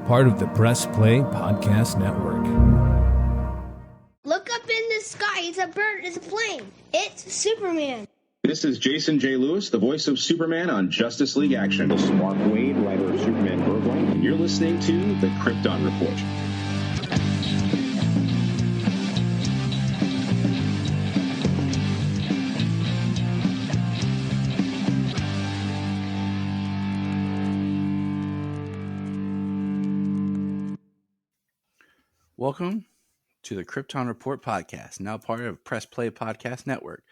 part of the Press Play Podcast Network. Look up in the sky. It's a bird. It's a plane. It's Superman. This is Jason J. Lewis, the voice of Superman on Justice League Action. This is Mark Wade, writer of Superman Burgoyne, and you're listening to the Krypton Report. Welcome to the Krypton Report podcast, now part of Press Play Podcast Network.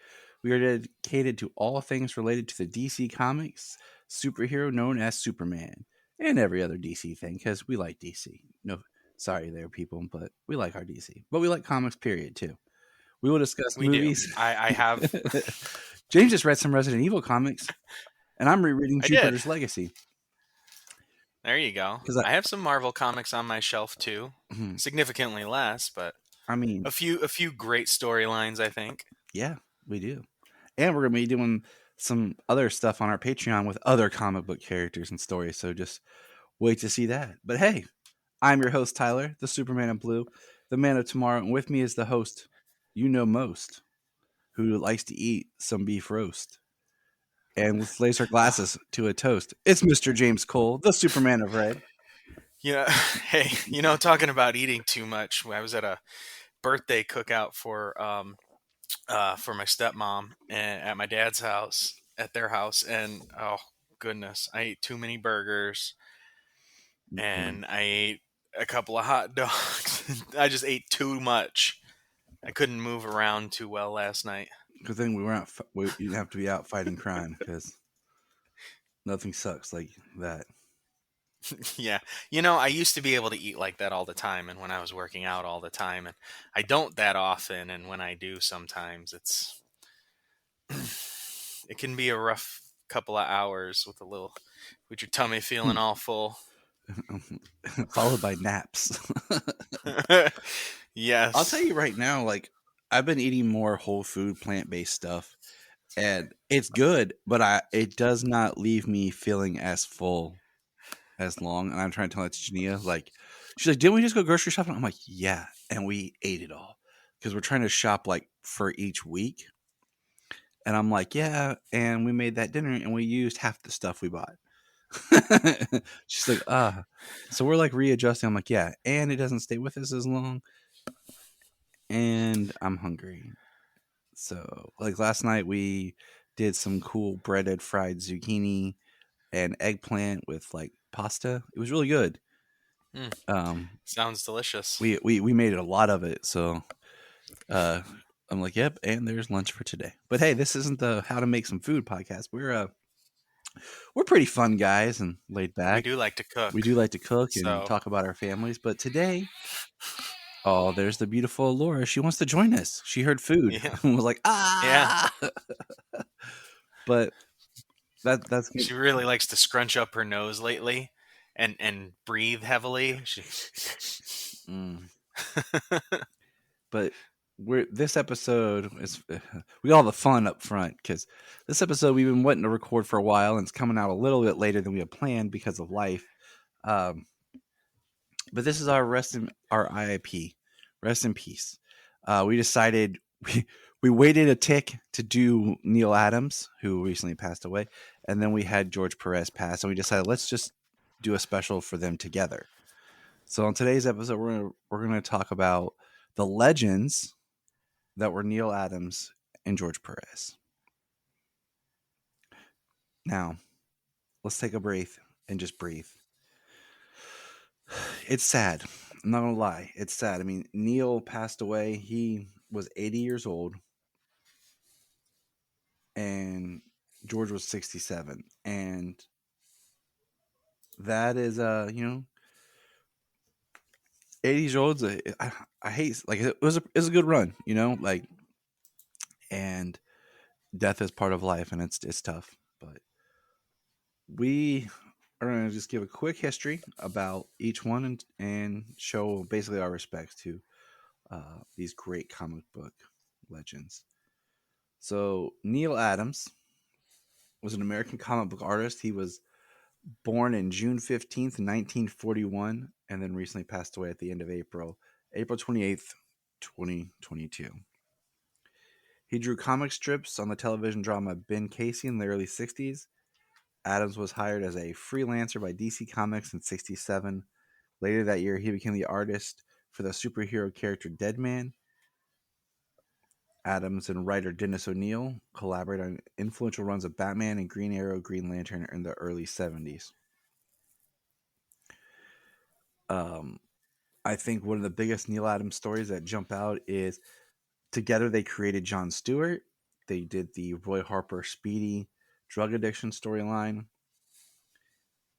We are dedicated to all things related to the DC Comics superhero known as Superman and every other DC thing because we like DC. No, sorry there, people, but we like our DC. But we like comics, period, too. We will discuss movies. I have. James just read some Resident Evil comics, and I'm rereading Jupiter's Legacy. There you go. I have some Marvel comics on my shelf too. Mm-hmm. Significantly less, but I mean, a few great storylines, I think. Yeah, we do. And we're going to be doing some other stuff on our Patreon with other comic book characters and stories, so just wait to see that. But hey, I'm your host, Tyler, the Superman in Blue, the man of tomorrow, and with me is the host you know most, who likes to eat some beef roast and lays her glasses to a toast. It's Mr. James Cole, the Superman of Red. Yeah, hey, talking about eating too much, I was at a birthday cookout for my stepmom and at my dad's house, at their house, and oh goodness, I ate too many burgers, and I ate a couple of hot dogs. I just ate too much. I couldn't move around too well last night. Good thing we didn't have to be out fighting crime because nothing sucks like that. Yeah. I used to be able to eat like that all the time, and when I was working out all the time, and I don't that often, and when I do sometimes it can be a rough couple of hours with your tummy feeling all full. Followed by naps. Yes. I'll tell you right now, I've been eating more whole food, plant-based stuff, and it's good, but it does not leave me feeling as full as long. And I'm trying to tell that to Jania, she's like, didn't we just go grocery shopping? I'm like, yeah, and we ate it all because we're trying to shop for each week. And I'm like, yeah, and we made that dinner and we used half the stuff we bought. She's like, so we're readjusting. I'm like, yeah, and it doesn't stay with us as long. And I'm hungry. So last night we did some cool breaded fried zucchini and eggplant with pasta. It was really good. Sounds delicious. We made a lot of it. So I'm like, yep, and there's lunch for today. But hey, this isn't the How to Make Some Food podcast. We're pretty fun guys and laid back. We do like to cook. And talk about our families. But today, there's the beautiful Laura. She wants to join us. She heard food and was like, Yeah. But that's good. She really likes to scrunch up her nose lately and breathe heavily. But this episode is we got all the fun up front because this episode we've been wanting to record for a while and it's coming out a little bit later than we had planned because of life. But this is our IIP, rest in peace. We decided we waited a tick to do Neal Adams, who recently passed away, and then we had George Perez pass, and we decided let's just do a special for them together. So on today's episode, we're gonna talk about the legends that were Neal Adams and George Perez. Now, let's take a breath and just breathe. It's sad. I'm not going to lie. It's sad. I mean, Neal passed away. He was 80 years old. And George was 67. And that is, 80 years old. I hate, it was a good run, and death is part of life and it's tough. But we are going to just give a quick history about each one and show basically our respects to these great comic book legends. So Neal Adams was an American comic book artist. He was born in June 15th, 1941, and then recently passed away at the end of April 28th, 2022. He drew comic strips on the television drama Ben Casey in the early 60s. Adams was hired as a freelancer by DC Comics in 67. Later that year, he became the artist for the superhero character Deadman. Adams and writer Dennis O'Neil collaborated on influential runs of Batman and Green Arrow, Green Lantern in the early 70s. I think one of the biggest Neal Adams stories that jump out is together they created Jon Stewart. They did the Roy Harper Speedy drug addiction storyline.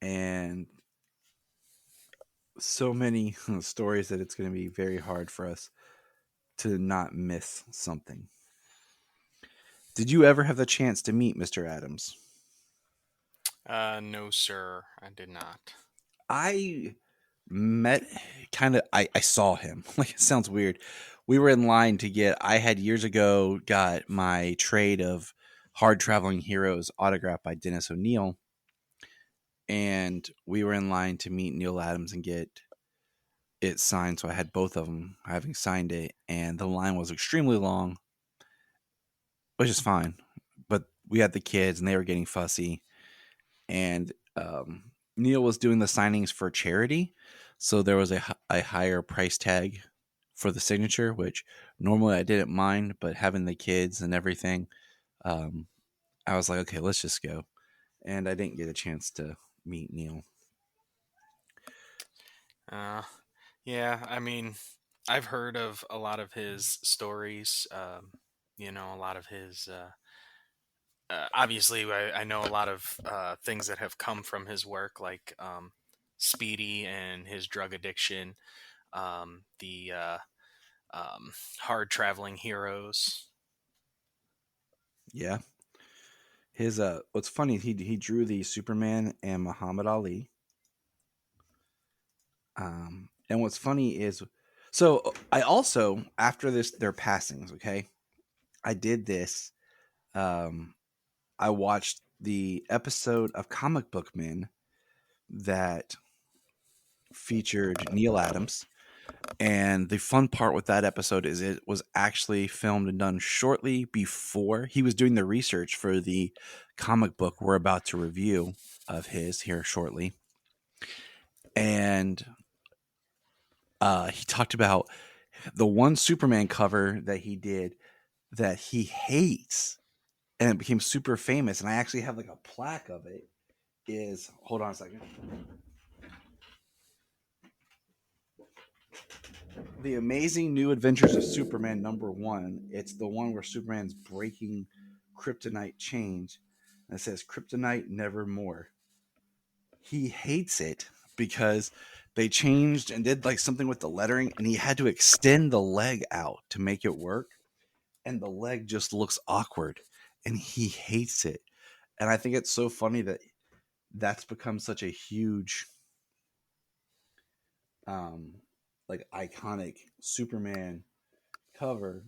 And so many stories that it's going to be very hard for us to not miss something. Did you ever have the chance to meet Mr. Adams? No, sir, I did not. I met I saw him. Like, it sounds weird. We were in line to get, I had years ago got my trade of Hard Traveling Heroes autographed by Dennis O'Neil. And we were in line to meet Neal Adams and get it signed. So I had both of them having signed it. And the line was extremely long, which is fine. But we had the kids and they were getting fussy. And Neal was doing the signings for charity. So there was a higher price tag for the signature, which normally I didn't mind. But having the kids and everything, I was like, okay, let's just go. And I didn't get a chance to meet Neal. Yeah, I mean, I've heard of a lot of his stories. A lot of his. Obviously, I know a lot of things that have come from his work, like Speedy and his drug addiction, the hard traveling heroes. Yeah. His what's funny, he drew the Superman and Muhammad Ali. And what's funny is, so I also, after their passings, okay, I did this. I watched the episode of Comic Book Men that featured Neal Adams. And the fun part with that episode is it was actually filmed and done shortly before he was doing the research for the comic book we're about to review of his here shortly. And he talked about the one Superman cover that he did that he hates, and it became super famous. And I actually have like a plaque of it. Is, hold on a second. The Amazing New Adventures of Superman #1. It's the one where Superman's breaking kryptonite chains. And it says Kryptonite Nevermore. He hates it because they changed and did like something with the lettering, and he had to extend the leg out to make it work. And the leg just looks awkward, and he hates it. And I think it's so funny that that's become such a huge like iconic Superman cover,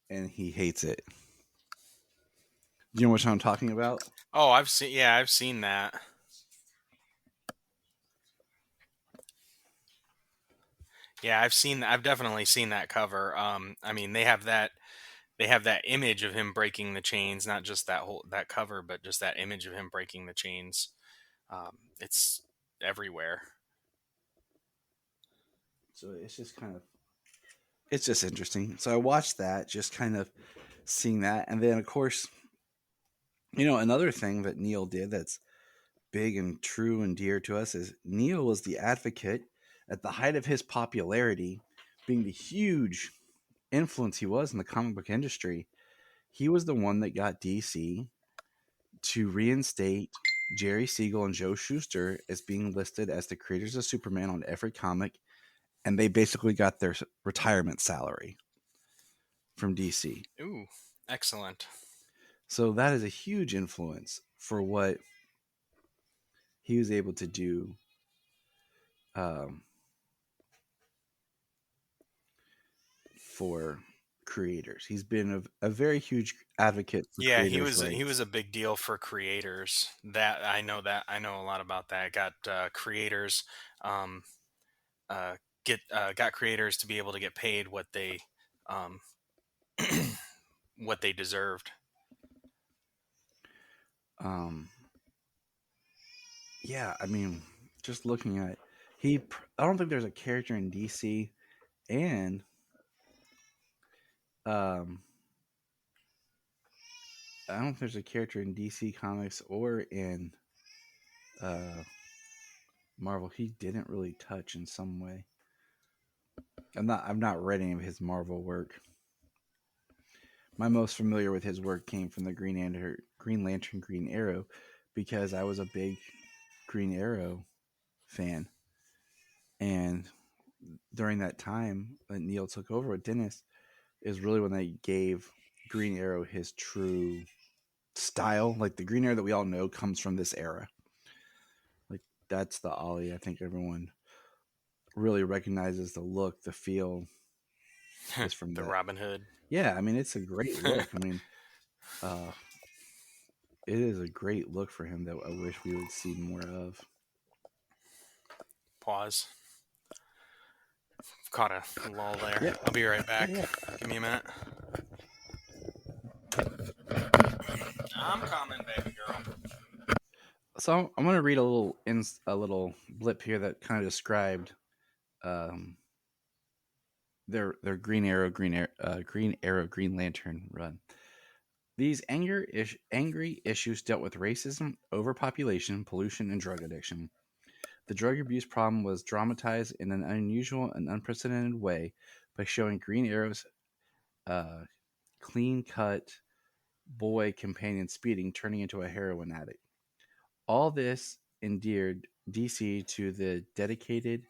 and he hates it. You know what I'm talking about? Oh, I've seen. Yeah, I've seen that. Yeah, I've seen. I've definitely seen that cover. I mean, they have that. They have that image of him breaking the chains, not just that cover, but just that image of him breaking the chains. It's everywhere. So it's just interesting. So I watched that, just kind of seeing that. And then, of course, another thing that Neal did that's big and true and dear to us is Neal was the advocate at the height of his popularity, being the huge influence he was in the comic book industry. He was the one that got DC to reinstate Jerry Siegel and Joe Shuster as being listed as the creators of Superman on every comic, and they basically got their retirement salary from DC. Ooh, excellent. So that is a huge influence for what he was able to do for creators. He's been a very huge advocate for Yeah, creators' he was rights. a big deal for creators. That I know a lot about that. Got creators um, uh, get got creators to be able to get paid what they um, what they deserved. Um, yeah, I mean, just looking at I don't think there's a character in DC and um, I don't think there's a character in DC Comics or in uh, Marvel he didn't really touch in some way. I've not read any of his Marvel work. My most familiar with his work came from the Green Lantern, Green Arrow, because I was a big Green Arrow fan, and during that time that Neal took over with Dennis is really when they gave Green Arrow his true style. Like the Green Arrow that we all know comes from this era. Like that's the Ollie. I think everyone really recognizes the look, the feel is from The that. Robin Hood. Yeah, I mean it's a great look. I mean, uh, it is a great look for him that I wish we would see more of. Pause. Caught a lull there. Yeah, I'll be right back. yeah. Give me a minute. I'm coming, baby girl. So I'm gonna read a little blip here that kind of described um, their Green Arrow, Green Lantern run. These angry issues dealt with racism, overpopulation, pollution, and drug addiction. The drug abuse problem was dramatized in an unusual and unprecedented way by showing Green Arrow's uh, clean-cut boy companion speeding, turning into a heroin addict. All this endeared DC to the dedicated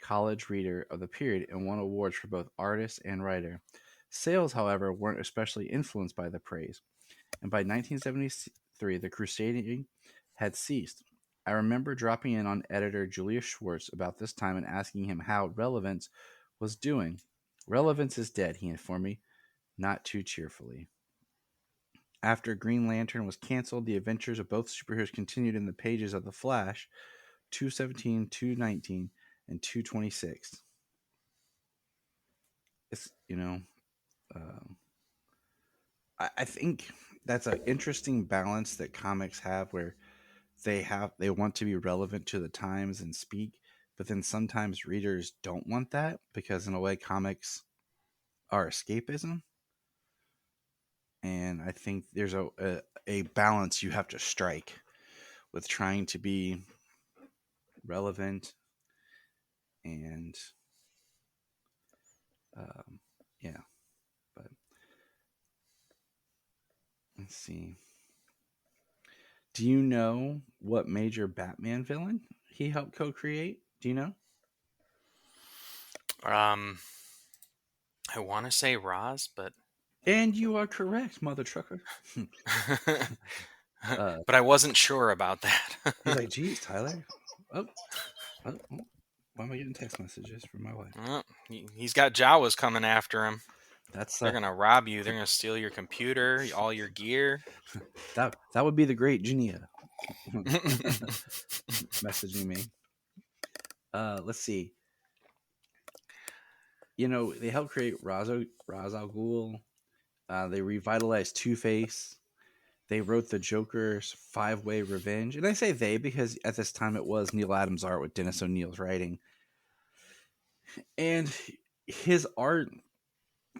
college reader of the period and won awards for both artist and writer. Sales, however, weren't especially influenced by the praise, and by 1973, the crusading had ceased. I remember dropping in on editor Julius Schwartz about this time and asking him how Relevance was doing. Relevance is dead, he informed me, not too cheerfully. After Green Lantern was canceled, the adventures of both superheroes continued in the pages of The Flash, 217, 219, and 226. It's, I think that's an interesting balance that comics have where they want to be relevant to the times and speak, but then sometimes readers don't want that because in a way comics are escapism. And I think there's a balance you have to strike with trying to be relevant and um, yeah. But let's see. Do you know what major Batman villain he helped co-create? Do you know? Um, I want to say Roz, but And you are correct, mother trucker. but I wasn't sure about that. He's like, geez, Tyler. Oh, why am I getting text messages from my wife? Well, he's got Jawas coming after him. That's They're gonna rob you. They're gonna steal your computer, all your gear. that would be the great Genia messaging me. Let's see. They helped create Ra's al Ghul. They revitalized Two-Face. They wrote the Joker's 5-Way Revenge. And I say they because at this time it was Neal Adams' art with Dennis O'Neil's writing. And his art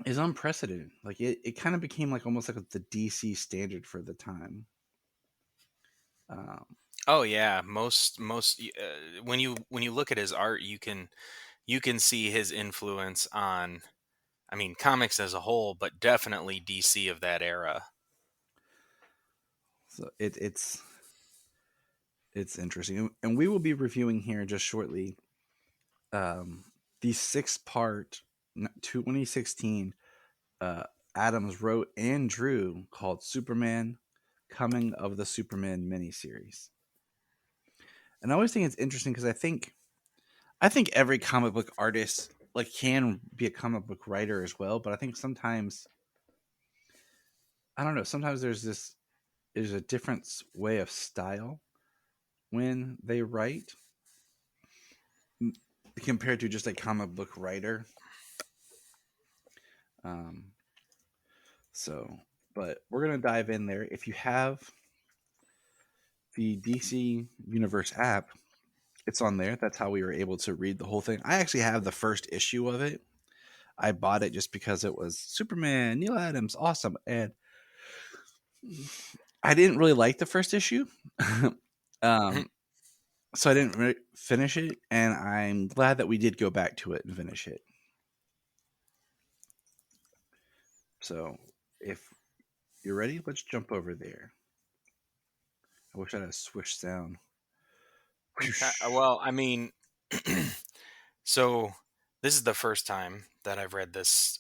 is unprecedented. Like it kind of became like almost like the DC standard for the time. Oh yeah, most when you look at his art, you can see his influence on, I mean, comics as a whole, but definitely DC of that era. So it's interesting, and we will be reviewing here just shortly the 6-part 2016 Adams wrote and drew called Superman Coming of the Superman miniseries. And I always think it's interesting because I think every comic book artist like can be a comic book writer as well, but I think sometimes I don't know. Sometimes there's a different way of style when they write compared to just a comic book writer. Um, so, but we're gonna dive in there. If you have the DC Universe app, it's on there. That's how we were able to read the whole thing. I actually have the first issue of it. I bought it just because it was Superman, Neal Adams, awesome, and I didn't really like the first issue. So I didn't really finish it, and I'm glad that we did go back to it and finish it. So if you're ready, let's jump over there. I wish I had a swish sound. Well, I mean, so this is the first time that I've read this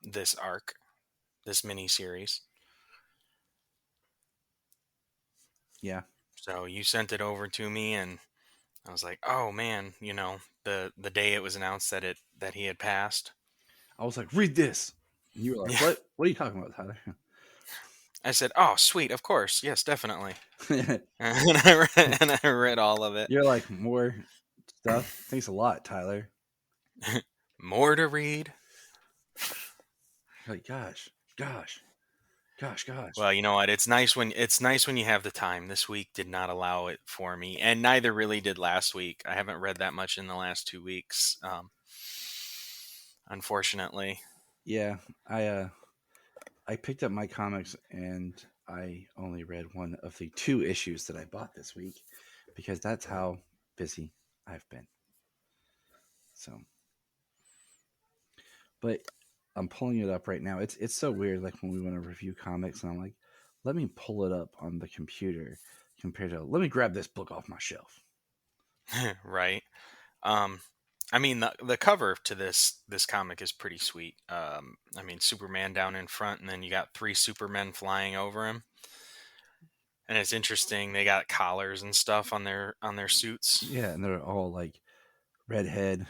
this arc, this mini series. Yeah. So you sent it over to me, and I was like, "Oh man, the day it was announced that he had passed." I was like, read this. And you were like, Yeah. what? What are you talking about, Tyler? I said, "Oh, sweet, of course, yes, definitely." You're And I read all of it. like, more stuff? Thanks a lot, Tyler. More to read. You're like, gosh. Well, you know what? It's nice when you have the time. This week did not allow it for me, and neither really did last week. I haven't read that much in the last 2 weeks, unfortunately. Yeah, I picked up my comics and I only read one of the 2 issues that I bought this week because that's how busy I've been. So, but I'm pulling it up right now. It's so weird. Like when we want to review comics, and I'm like, let me pull it up on the computer compared to let me grab this book off my shelf. Right. I mean, the cover to this comic is pretty sweet. I mean, Superman down in front, and then you got 3 Supermen flying over him, and it's interesting. They got collars and stuff on their suits. Yeah, and they're all like redhead.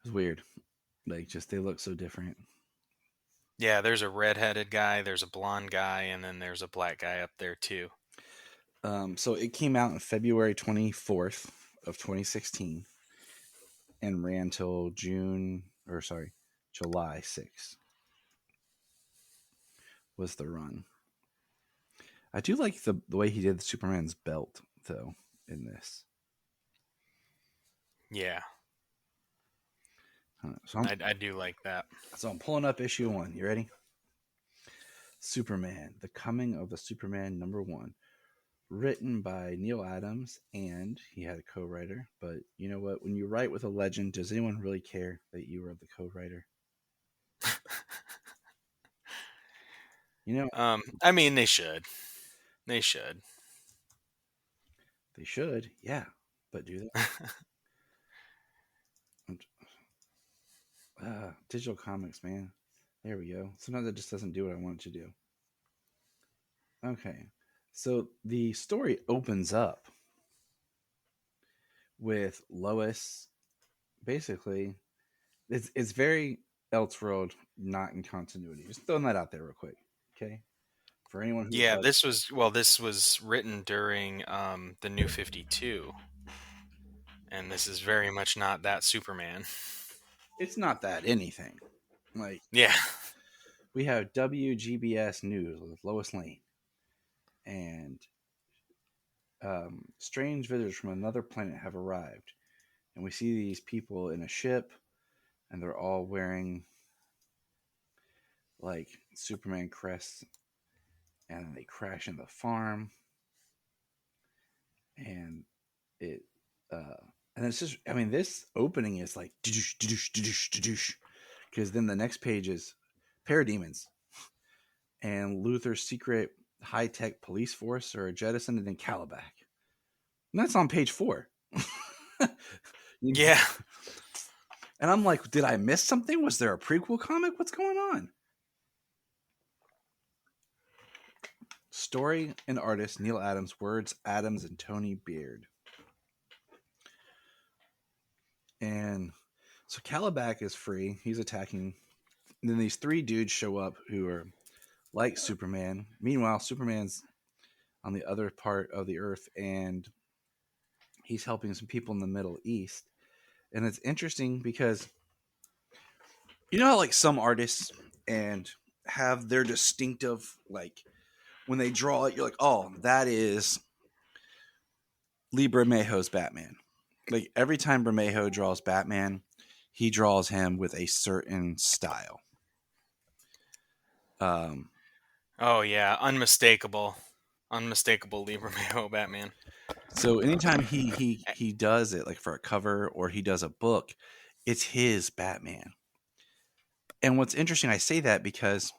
It's weird. Like just they look so different. Yeah, there's a redheaded guy, there's a blonde guy, and then there's a black guy up there too. So it came out on February 24th of 2016 and ran till July 6th was the run. I do like the way he did Superman's belt though in this. Yeah, So I do like that. So I'm pulling up issue 1. You ready? Superman, The Coming of the Superman #1. Written by Neal Adams, and he had a co-writer. But you know what? When you write with a legend, does anyone really care that you are the co-writer? I mean, they should. They should. They should, yeah. But do they? Digital comics, man. There we go. Sometimes it just doesn't do what I want it to do. Okay. So the story opens up with Lois. Basically, it's very Elseworld, not in continuity. Just throwing that out there real quick. Okay. For anyone who Yeah, this was written during the New 52, and this is very much not that Superman. it's not that anything. Like Yeah. we have WGBS News with Lois Lane and strange visitors from another planet have arrived, and we see these people in a ship, and they're all wearing like Superman crests, and they crash into the farm, and it and it's just, I mean, this opening is like because then the next page is parademons and Luthor's secret high-tech police force are jettisoned in Calabac. And that's on page 4. Yeah. And I'm like, did I miss something? Was there a prequel comic? What's going on? Story and artist Neal Adams, words Adams and Tony Beard. And So Calabac is free. He's attacking. And then these three dudes show up who are like Superman. Meanwhile, Superman's on the other part of the Earth, and he's helping some people in the Middle East. And it's interesting because you know how like some artists and have their distinctive like when they draw it, you're like, oh, that is Lee Bermejo's Batman. Like every time Bermejo draws Batman, he draws him with a certain style. Um, Oh yeah, unmistakable, unmistakable Lee Romeo Batman. so anytime he does it, like for a cover or he does a book, it's his Batman. And what's interesting, I say that because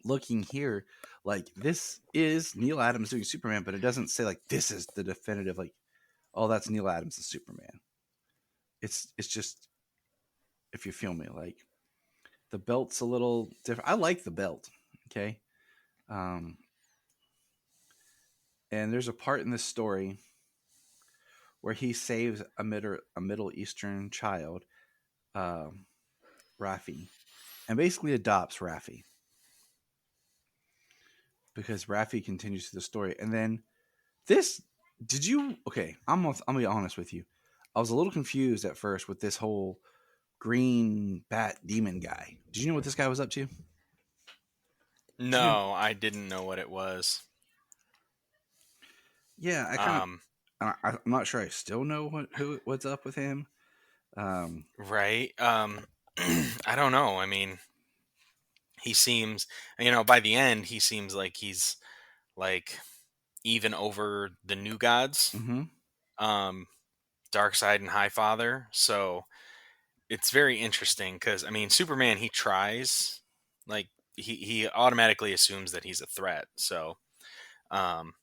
looking here, like this is Neal Adams doing Superman, but it doesn't say like this is the definitive like, oh, that's Neal Adams as Superman. It's just if you feel me, like the belt's a little different. I like the belt, okay. Um, and there's a part in this story where he saves a Middle Eastern child, Rafi, and basically adopts Rafi because Rafi continues through the story. And then this, did you? Okay, I'm gonna be honest with you. I was a little confused at first with this whole green bat demon guy. Did you know what this guy was up to? No, I didn't know what it was. Yeah, I kind of. Um, I'm not sure. I still know what's up with him. right. I don't know. I mean, he seems, by the end, he seems like he's like even over the new gods, Mm-hmm. um, Darkseid and Highfather. So it's very interesting because I mean, Superman, he tries, like he automatically assumes that he's a threat. So, um,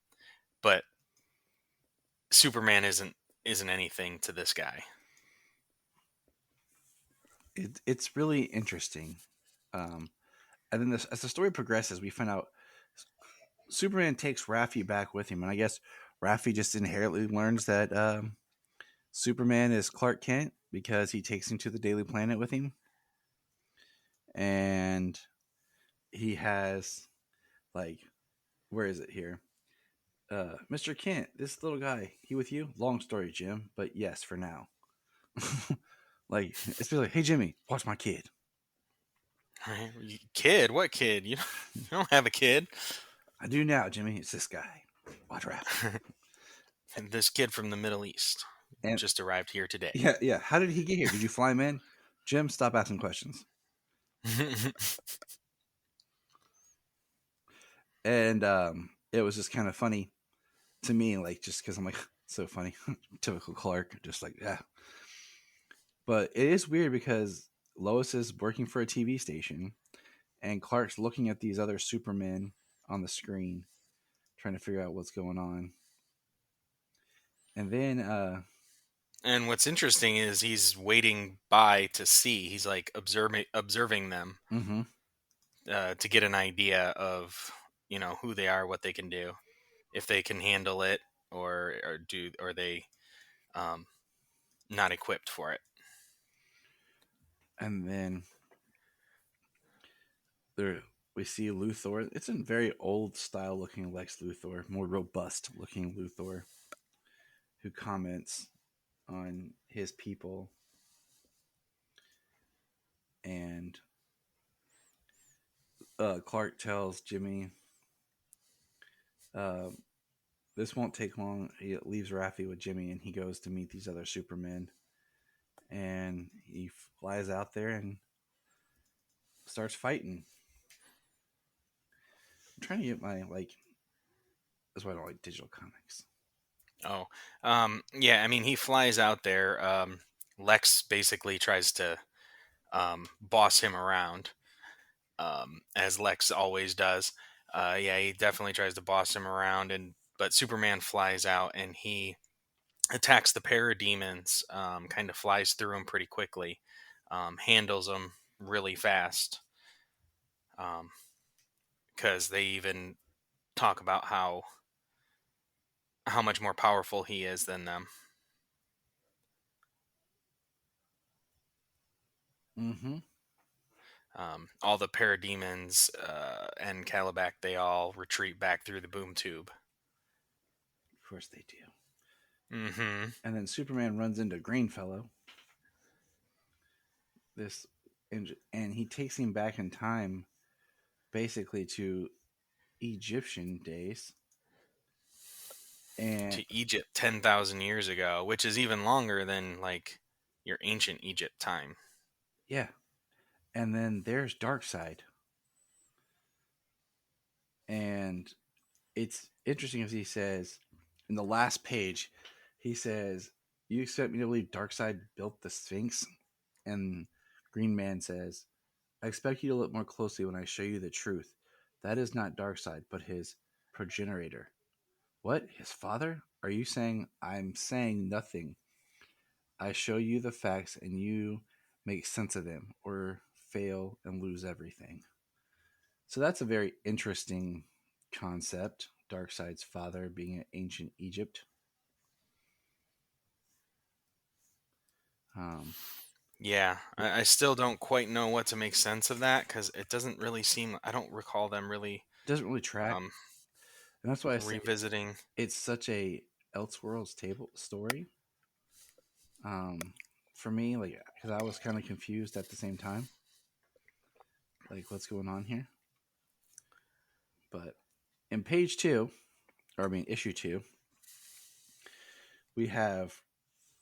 but Superman isn't anything to this guy. It's really interesting. Um, and then as the story progresses, we find out Superman takes Raffi back with him, and I guess Raffi just inherently learns that Superman is Clark Kent because he takes him to the Daily Planet with him, and he has like, where is it here? Mr. Kent, this little guy, he with you? Long story, Jim, but yes, for now. Like it's like, hey Jimmy, watch my kid. Right? Kid? What kid? You don't have a kid. I do now, Jimmy. It's this guy. Watch Raffi. And this kid from the Middle East And just arrived here today. yeah. How did he get here? Did you fly him in? Jim, stop asking questions. And it was just kind of funny to me, like just because I'm like so funny, typical Clark, just like yeah. But it is weird because Lois is working for a TV station, and Clark's looking at these other Supermen on the screen, trying to figure out what's going on. And then And what's interesting is he's waiting by to see. He's like observing them mm-hmm. to get an idea of who they are, what they can do, if they can handle it, or they not equipped for it. And then there we see Luthor. It's a very old style looking Lex Luthor, more robust looking Luthor, who comments on his people. And Clark tells Jimmy, this won't take long. He leaves Raffi with Jimmy and he goes to meet these other Supermen. And he flies out there and starts fighting. I'm trying to get my, that's why I don't like digital comics. Oh, yeah. I mean, he flies out there. Lex basically tries to boss him around, as Lex always does. Yeah, he definitely tries to boss him around, but Superman flies out and he attacks the parademons. Kind of flies through them pretty quickly, handles them really fast. Because they even talk about how much more powerful he is than them. Mm-hmm. All the parademons and Calabac, they all retreat back through the boom tube. Of course they do. Mm-hmm. And then Superman runs into Greenfellow. This, and he takes him back in time, basically to Egyptian days. And To Egypt 10,000 years ago, which is even longer than like your ancient Egypt time. yeah, and then there's Darkseid, and it's interesting as he says in the last page, he says, "You expect me to believe Darkseid built the Sphinx?" And Green Man says, "I expect you to look more closely when I show you the truth. That is not Darkseid, but his progenitor." What? His father? Are you saying I'm saying nothing? I show you the facts and you make sense of them or fail and lose everything. So that's a very interesting concept. Darkseid's father being in ancient Egypt. Um, Yeah, I still don't quite know what to make sense of that because it doesn't really seem. I don't recall them really doesn't really track, um, and that's why I say revisiting. it's such a Elseworlds table story. Um, for me, like, because I was kind of confused at the same time, like what's going on here. But in page two, or I mean issue two, we have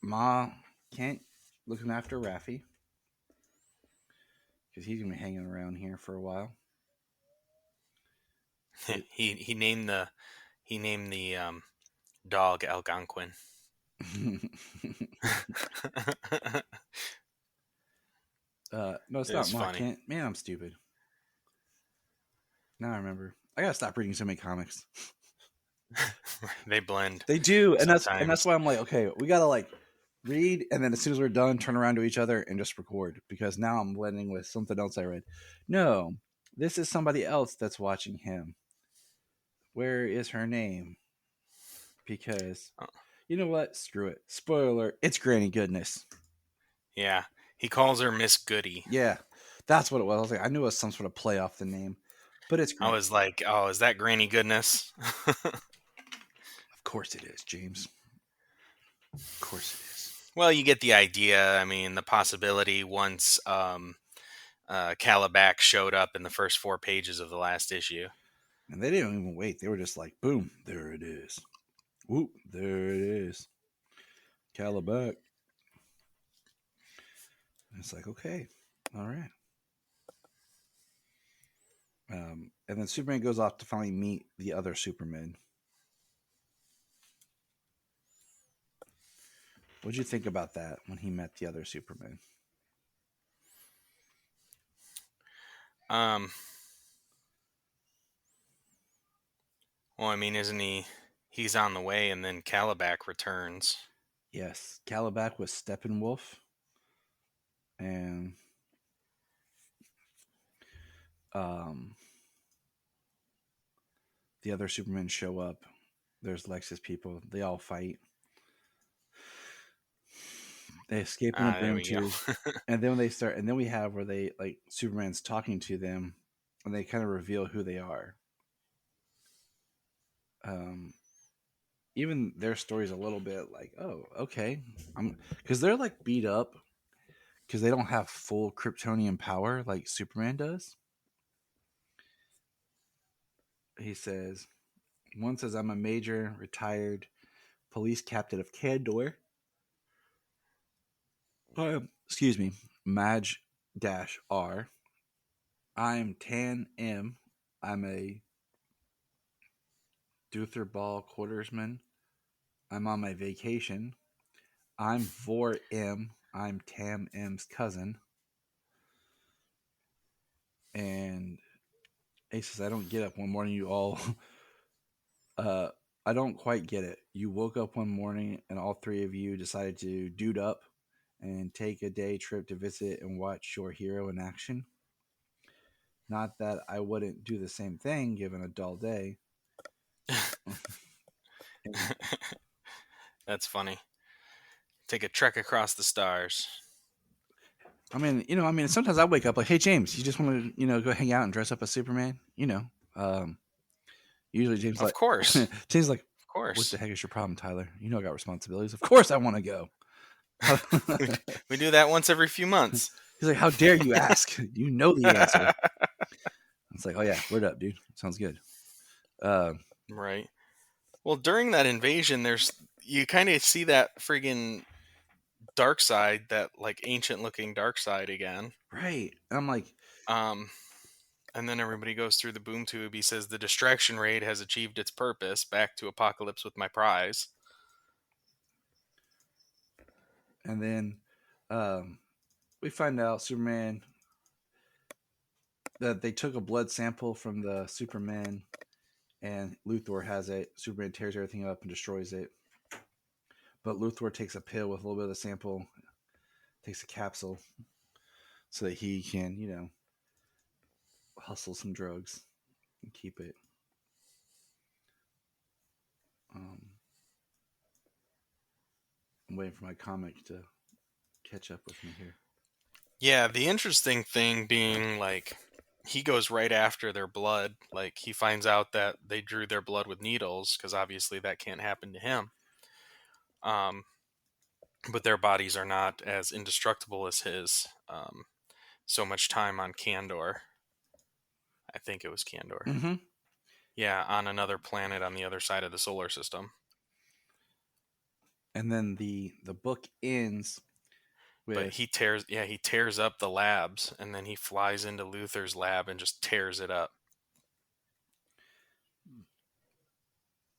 Ma Kent looking after Raffi because he's gonna be hanging around here for a while. he named the dog Algonquin. No, it's It not was Ma funny. Kent. Man, I'm stupid. Now I remember. I gotta stop reading so many comics. They blend They do, and that's sometimes. why I'm like, okay, we gotta like read, and then as soon as we're done, turn around to each other and just record because now I'm blending with something else I read. No, this is somebody else that's watching him. Where is her name? Because Oh, you know what? Screw it. Spoiler: it's Granny Goodness. yeah, he calls her Miss Goody. Yeah, that's what it was. I was like, I knew it was some sort of play off the name, but it's I Granny. was like, oh, is that Granny Goodness? Of course it is, James. Of course it is. Well, you get the idea. I mean, the possibility once Calabac showed up in the first 4 pages of the last issue. And they didn't even wait. They were just like, boom, there it is. Whoop, there it is. Calabac. It's like, okay, all right. And then Superman goes off to finally meet the other Supermen. What'd you think about that when he met the other Supermen? Um, well, I mean, isn't he? He's on the way, and then Calabac returns. Yes, Calabac was Steppenwolf, and um, the other Supermen show up. There's Lex's people. They all fight. They escape in the There boom we go. tube, and then when they start, and then we have where they like Superman's talking to them, and they kind of reveal who they are. Um, even their story's a little bit like, oh, okay, I'm because they're like beat up because they don't have full Kryptonian power like Superman does. He says, one says, I'm a major retired police captain of Candor. Excuse me, Maj R. I'm Tan M. I'm a Duther Ball quartersman. I'm on my vacation. I'm Vor M. I'm Tam M's cousin. And he says, I don't get up one morning, you all. I don't quite get it. You woke up one morning and all three of you decided to dude up and take a day trip to visit and watch your hero in action. Not that I wouldn't do the same thing given a dull day. And That's funny. Take a trek across the stars. I mean, sometimes I wake up like, hey, James, you just want to, go hang out and dress up as Superman? Usually James Of like, course. James like, Of what the course. heck is your problem, Tyler? I got responsibilities. Of course I want to go. We do that once every few months. He's like, how dare you ask? You know the answer. It's like, oh yeah, word up, dude. Sounds good. Right. Well, during that invasion, you kind of see that friggin' dark side, that like ancient looking dark side again. Right. And I'm like, And then everybody goes through the boom tube. He says the distraction raid has achieved its purpose. Back to Apocalypse with my prize. and then we find out Superman that they took a blood sample from the Superman, and Luthor has it. Superman tears everything up and destroys it. But Luthor takes a pill with a little bit of the sample, takes a capsule, so that he can, hustle some drugs and keep it. I'm waiting for my comic to catch up with me here. Yeah, the interesting thing being, like, he goes right after their blood. Like, he finds out that they drew their blood with needles, because obviously that can't happen to him. But their bodies are not as indestructible as his. So much time on Kandor. I think it was Kandor. Mm-hmm. Yeah, on another planet on the other side of the solar system. And then the book ends with, But he tears up the labs, and then he flies into Luthor's lab and just tears it up.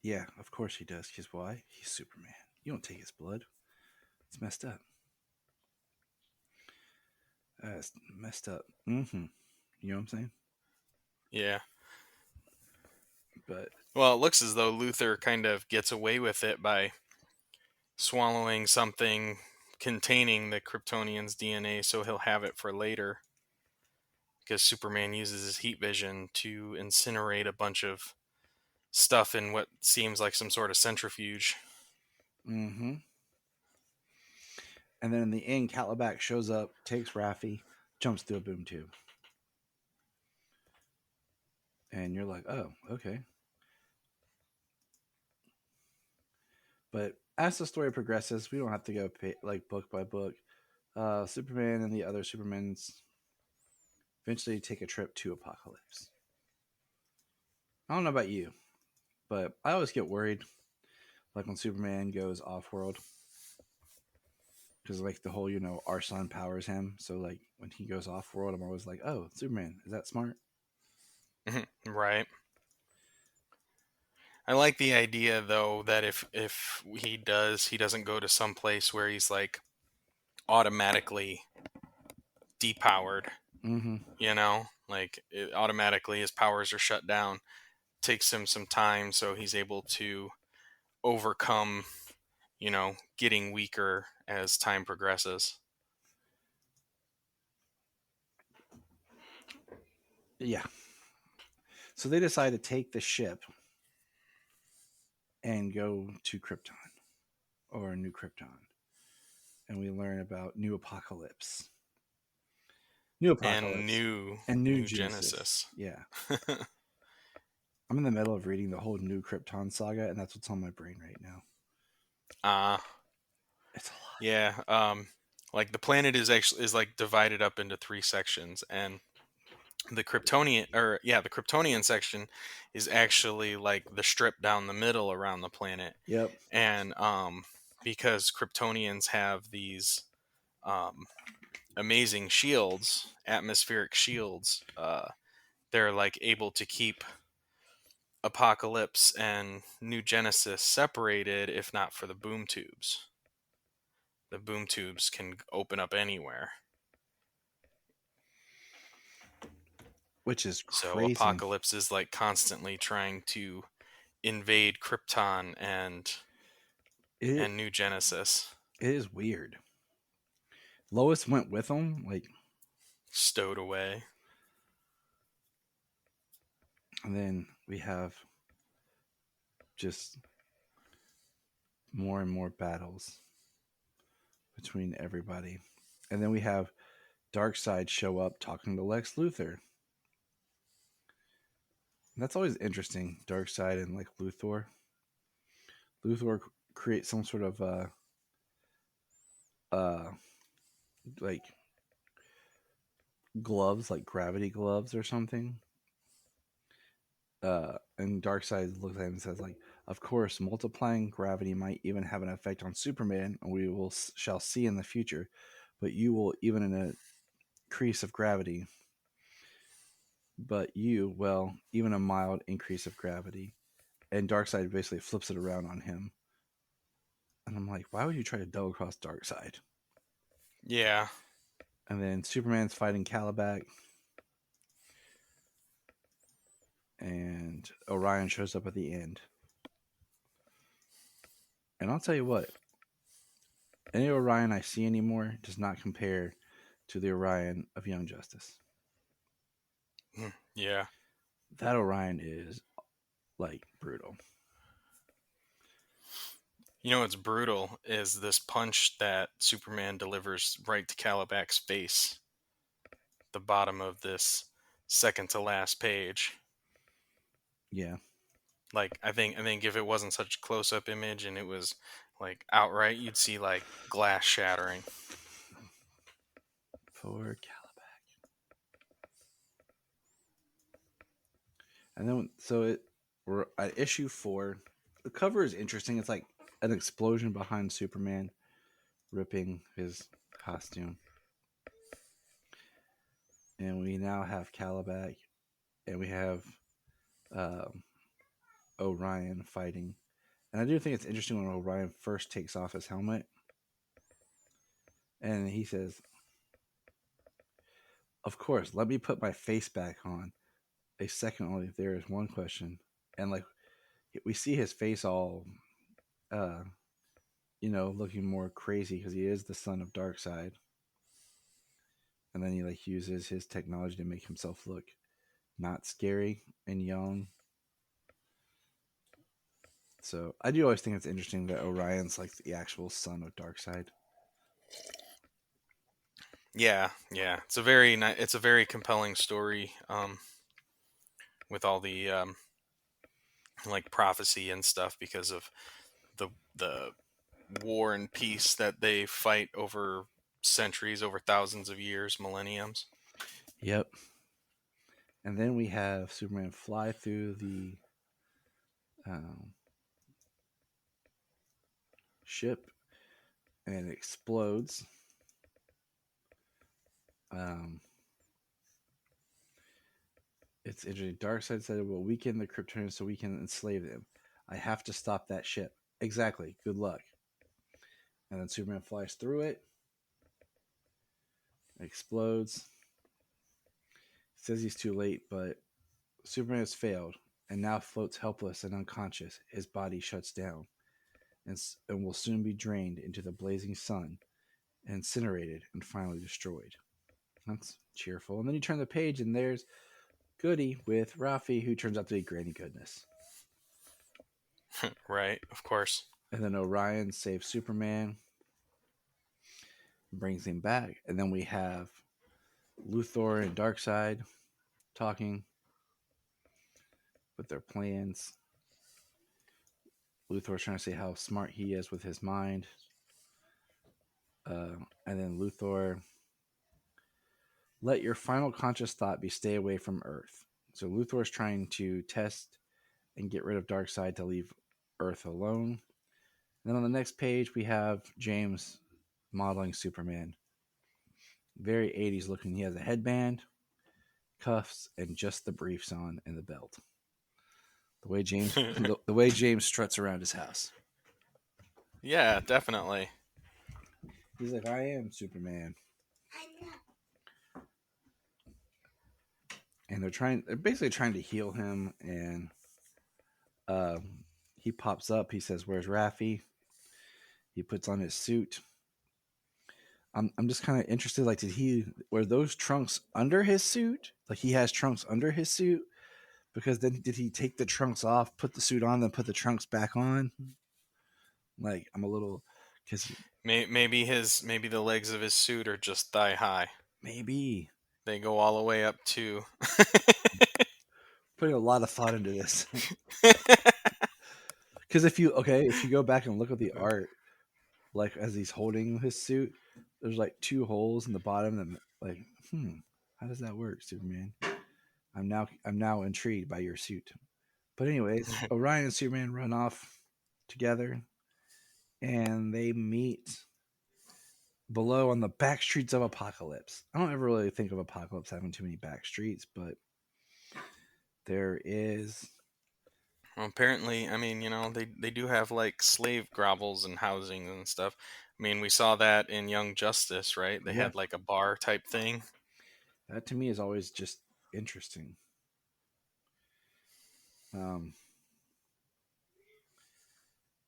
yeah, of course he does. Because why? He's Superman. You don't take his blood. It's messed up. It's messed up. Mm-hmm. You know what I'm saying? Yeah. But Well, it looks as though Luthor kind of gets away with it by swallowing something containing the Kryptonian's DNA, so he'll have it for later. Because Superman uses his heat vision to incinerate a bunch of stuff in what seems like some sort of centrifuge. mm-hmm. And then in the end, Calabac shows up, takes Raffi, jumps through a boom tube. And you're like, oh, okay. But as the story progresses, we don't have to go book by book. Superman and the other Supermans eventually take a trip to Apocalypse. I don't know about you, but I always get worried, like when Superman goes off-world, because like the whole, our sun powers him. So like when he goes off-world, I'm always like, oh, Superman, is that smart? Right. I like the idea, though, that if he doesn't go to some place where he's like automatically depowered. Mm-hmm. Like automatically his powers are shut down. Takes him some time, so he's able to overcome, getting weaker as time progresses. Yeah. So they decide to take the ship and go to Krypton, or New Krypton. And we learn about New Apocalypse. And new Genesis. Yeah. I'm in the middle of reading the whole New Krypton saga, and that's what's on my brain right now. It's a lot. Yeah. Like the planet is like divided up into 3 sections, and the Kryptonian section is actually like the strip down the middle around the planet. Yep. And because Kryptonians have these amazing shields, atmospheric shields, they're like able to keep Apocalypse and New Genesis separated, if not for the boom tubes. The boom tubes can open up anywhere. Which is crazy. So Apocalypse is like constantly trying to invade Krypton and New Genesis. It is weird. Lois went with them, like stowed away. And then we have just more and more battles between everybody. And then we have Darkseid show up talking to Lex Luthor. That's always interesting. Darkseid and like Luthor. Luthor creates some sort of like gloves, like gravity gloves or something. And Darkseid looks at him and says, like, of course, multiplying gravity might even have an effect on Superman, and we shall see in the future. But you will, even in a increase of gravity, even a mild increase of gravity. And Darkseid basically flips it around on him. And I'm like, why would you try to double cross Darkseid? Yeah. And then Superman's fighting Calabac. And Orion shows up at the end. And I'll tell you what, any Orion I see anymore does not compare to the Orion of Young Justice. Yeah. That Orion is, like, brutal. You know what's brutal is this punch that Superman delivers right to Calabac's face. The bottom of this second to last page. Yeah. Like, I think if it wasn't such a close-up image and it was, like, outright, you'd see, like, glass shattering. For Calabac. And then, we're at issue 4. The cover is interesting. It's like an explosion behind Superman ripping his costume. And we now have Calabac, and we have Orion fighting. And I do think it's interesting when Orion first takes off his helmet. And he says, of course, let me put my face back on. A second only, there is one question. And like, we see his face all, looking more crazy because he is the son of Darkseid. And then he like uses his technology to make himself look not scary and young. So I do always think it's interesting that Orion's like the actual son of Darkseid. Yeah. It's a very compelling story. With all the like prophecy and stuff because of the war and peace that they fight over centuries, over thousands of years, millenniums. Yep. And then we have Superman fly through the ship, and it explodes. It's interesting. Darkseid said it will weaken the Kryptonians so we can enslave them. I have to stop that ship. Exactly. Good luck. And then Superman flies through it. It explodes. He says he's too late, but Superman has failed and now floats helpless and unconscious. His body shuts down and will soon be drained into the blazing sun, incinerated, and finally destroyed. That's cheerful. And then you turn the page, and there's Goody with Rafi, who turns out to be Granny Goodness. Right, of course. And then Orion saves Superman, brings him back. And then we have Luthor and Darkseid talking with their plans. Luthor's trying to say how smart he is with his mind. And then Luthor, let your final conscious thought be stay away from Earth. So Luthor's trying to test and get rid of Darkseid to leave Earth alone. And then on the next page, we have James modeling Superman. Very 80s looking. He has a headband, cuffs, and just the briefs on and the belt. The way James the way James struts around his house. Yeah, definitely. He's like, I am Superman. And they're basically trying to heal him, and he pops up. He says, where's Rafi? He puts on his suit. I'm just kind of interested, like, were those trunks under his suit? Like, he has trunks under his suit? Because then did he take the trunks off, put the suit on, then put the trunks back on? Like, I'm a little, because maybe the legs of his suit are just thigh high. Maybe. They go all the way up to. Putting a lot of thought into this. Because if you go back and look at the art, like as he's holding his suit, there's like 2 holes in the bottom, and like, how does that work, Superman? I'm now intrigued by your suit. But anyways, Orion and Superman run off together, and they meet below on the back streets of Apocalypse. I don't ever really think of Apocalypse having too many back streets, but there is. Well, apparently, I mean, they do have like slave grovels and housing and stuff. I mean, we saw that in Young Justice, right? They Yeah. had like a bar type thing. That to me is always just interesting.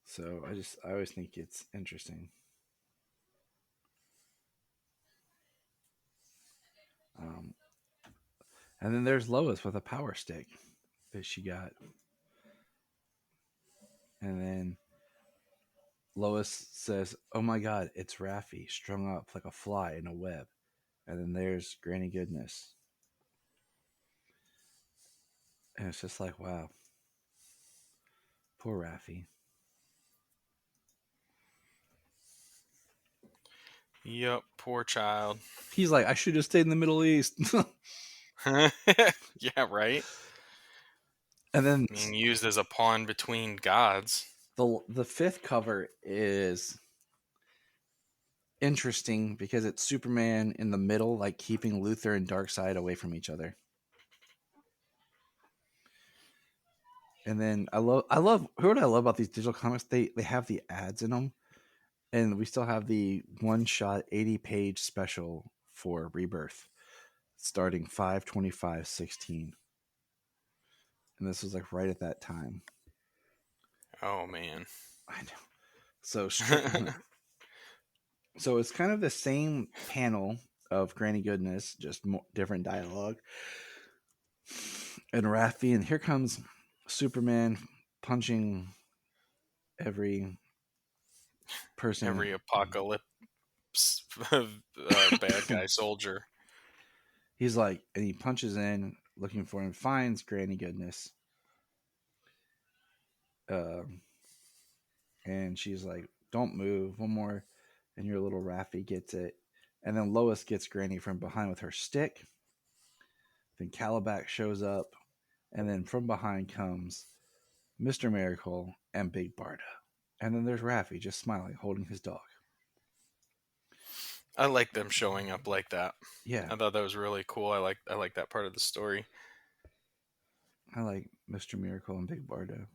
So I always think it's interesting. And then there's Lois with a power stick that she got. And then Lois says, "Oh my God, it's Raffi strung up like a fly in a web." And then there's Granny Goodness. And it's just like, wow. Poor Raffi. Yep, poor child. He's like, I should have stayed in the Middle East. Yeah, right. And then Being used as a pawn between gods. the 5th cover is interesting because it's Superman in the middle, like keeping Luthor and Darkseid away from each other. And then I love what I love about these digital comics. They have the ads in them, and we still have the 1-shot 80-page special for Rebirth, starting 5/25/16. And this was like right at that time. Oh man, I know. So so it's kind of the same panel of Granny Goodness, just different dialogue. And Raffi, and here comes Superman punching every person. every apocalypse bad guy soldier. He's like, and he punches in, looking for him, finds Granny Goodness. And she's like, "Don't move, one more," and your little Raffi gets it. And then Lois gets Granny from behind with her stick. Then Calabac shows up, and then from behind comes Mr. Miracle and Big Barda. And then there's Raffi just smiling, holding his dog. I like them showing up like that. Yeah, I thought that was really cool. I like that part of the story. I like Mr. Miracle and Big Barda.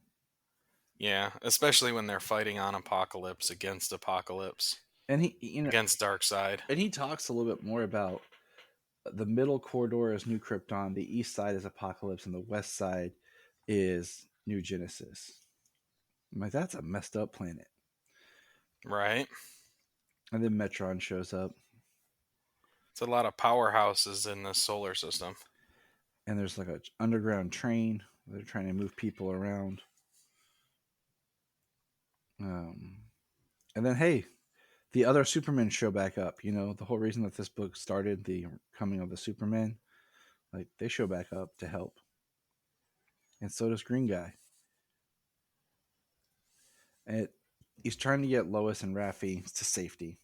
Yeah, especially when they're fighting on Apocalypse against Apocalypse. And he, against Darkseid. And he talks a little bit more about the middle corridor is New Krypton, the east side is Apocalypse, and the west side is New Genesis. I'm like, that's a messed up planet. Right. And then Metron shows up. It's a lot of powerhouses in the solar system. And there's like an underground train. They're trying to move people around. And then, hey, the other Supermen show back up. You know, the whole reason that this book started, the coming of the Supermen, like they show back up to help. And so does Green Guy. And he's trying to get Lois and Raffi to safety.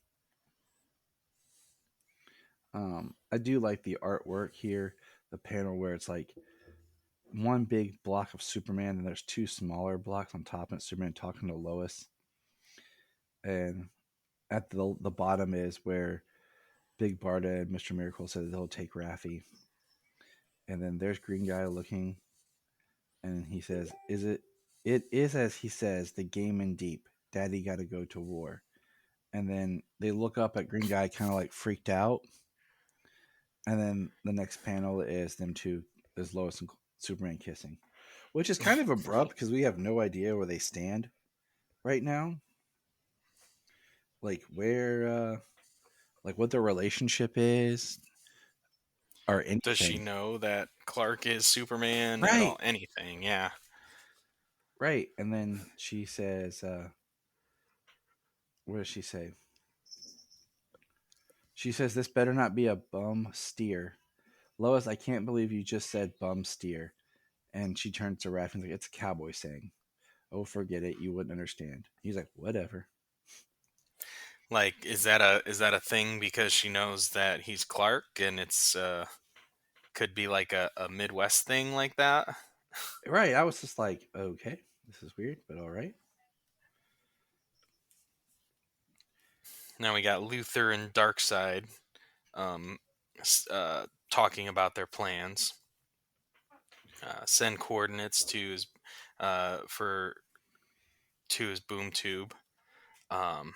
I do like the artwork here, the panel where it's like one big block of Superman and there's 2 smaller blocks on top, and Superman talking to Lois. And at the bottom is where Big Barda and Mr. Miracle said they'll take Raffi. And then there's Green Guy looking, and he says, it is as he says, the game in deep. Daddy got to go to war. And then they look up at Green Guy kind of like freaked out. And then the next panel is them two, is Lois and Superman kissing, which is kind of abrupt because we have no idea where they stand right now. Like where, like what their relationship is, or anything. Does she know that Clark is Superman? Right. At all? Anything, yeah. Right. And then she says, what does she say? She says, "This better not be a bum steer." Lois, I can't believe you just said bum steer. And she turns to Raph and is like, "It's a cowboy saying." "Oh, forget it. You wouldn't understand." He's like, "Whatever." Like, is that a thing because she knows that he's Clark and it's could be like a Midwest thing like that? Right. I was just like, okay, this is weird, but all right. Now we got Luther and Darkseid talking about their plans. Send coordinates to his for to his boom tube. Um,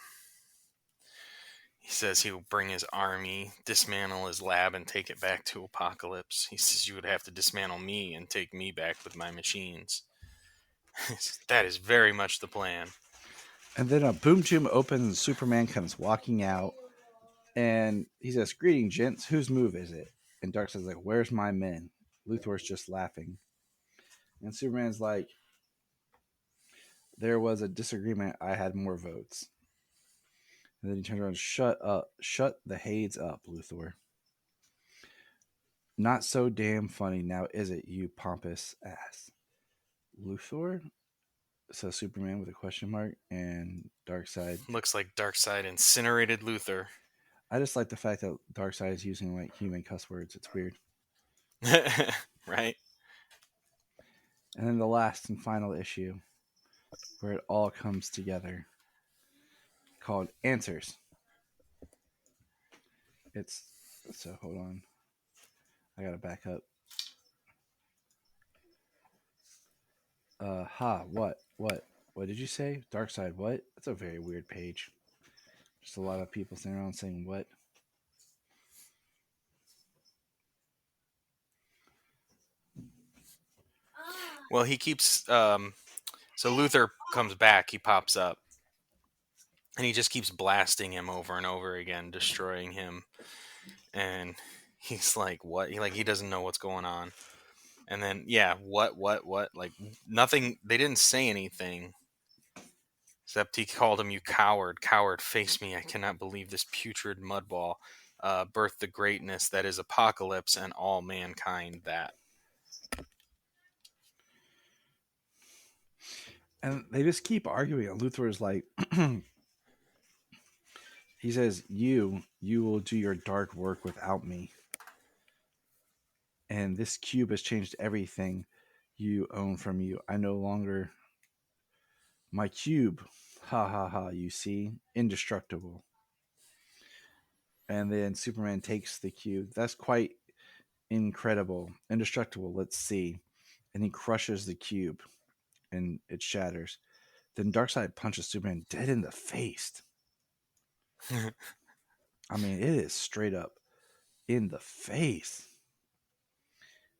he says he will bring his army, dismantle his lab, and take it back to Apocalypse. He says you would have to dismantle me and take me back with my machines. That is very much the plan. And then a boom tube opens and Superman comes walking out and he says, "Greeting, gents. Whose move is it?" And Darkseid's like, "Where's my men?" Luthor's just laughing. And Superman's like, "There was a disagreement. I had more votes." And then he turns around, "Shut up. Shut the Hades up, Luthor." "Not so damn funny now, is it, you pompous ass?" "Luthor?" says Superman with a question mark. And Darkseid. Looks like Darkseid incinerated Luther. I just like the fact that Darkseid is using like human cuss words. It's weird. Right? And then the last and final issue where it all comes together, called Answers. It's so hold on. I gotta back up. What did you say? Darkseid, what? That's a very weird page. Just a lot of people sitting around saying what. Well, he keeps. So Luther comes back. He pops up, and he just keeps blasting him over and over again, destroying him. And he's like, "What?" He doesn't know what's going on. And then, yeah, what? Like nothing. They didn't say anything. Except he called him, "You coward, coward, face me. I cannot believe this putrid mudball birthed the greatness that is Apocalypse and all mankind that." And they just keep arguing. And Luthor is like, he says, you will do your dark work without me. And this cube has changed everything you own from you. I no longer. My cube. Ha ha ha, you see? Indestructible. And then Superman takes the cube. That's quite incredible. Indestructible, let's see. And he crushes the cube and it shatters. Then Darkseid punches Superman dead in the face. I mean, it is straight up in the face.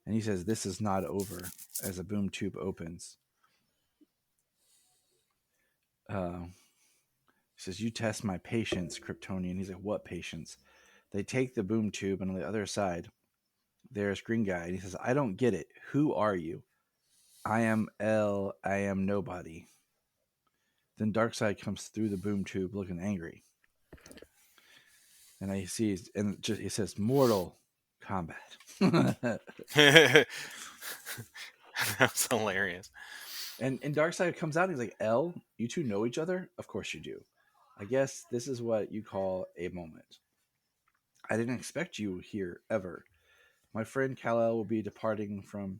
And he says, "This is not over," as a boom tube opens. He says, "You test my patience, Kryptonian." He's like, "What patience?" They take the boom tube, and on the other side, there's Green Guy. And he says, "I don't get it. Who are you?" "I am L. I am nobody." Then Darkseid comes through the boom tube looking angry. And he sees, and just, he says, "Mortal combat." That was hilarious. And Darkseid comes out and he's like, "L, you two know each other?" "Of course you do. I guess this is what you call a moment. I didn't expect you here ever. My friend Kal-El will be departing from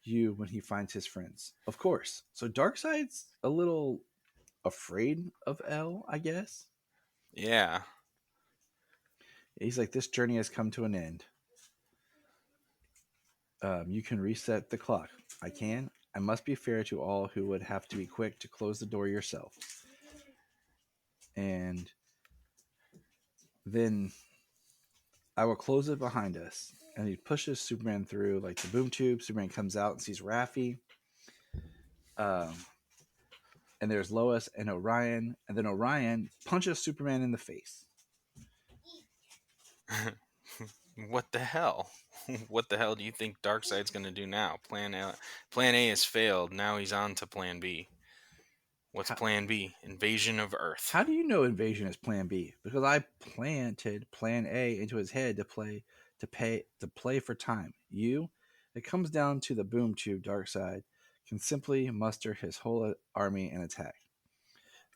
you when he finds his friends." Of course. So Darkseid's a little afraid of L, I guess. Yeah. He's like, "This journey has come to an end. You can reset the clock." "I can. I must be fair to all who would have to be quick to close the door yourself." And then "I will close it behind us." And he pushes Superman through like the boom tube. Superman comes out and sees Raffi. Um, and there's Lois and Orion. And then Orion punches Superman in the face. What the hell? What the hell do you think Darkseid's going to do now? Plan A has failed. Now he's on to Plan B. What's Plan B? Invasion of Earth. How do you know invasion is Plan B? Because I planted Plan A into his head to play for time. It comes down to the boom tube. Darkseid can simply muster his whole army and attack.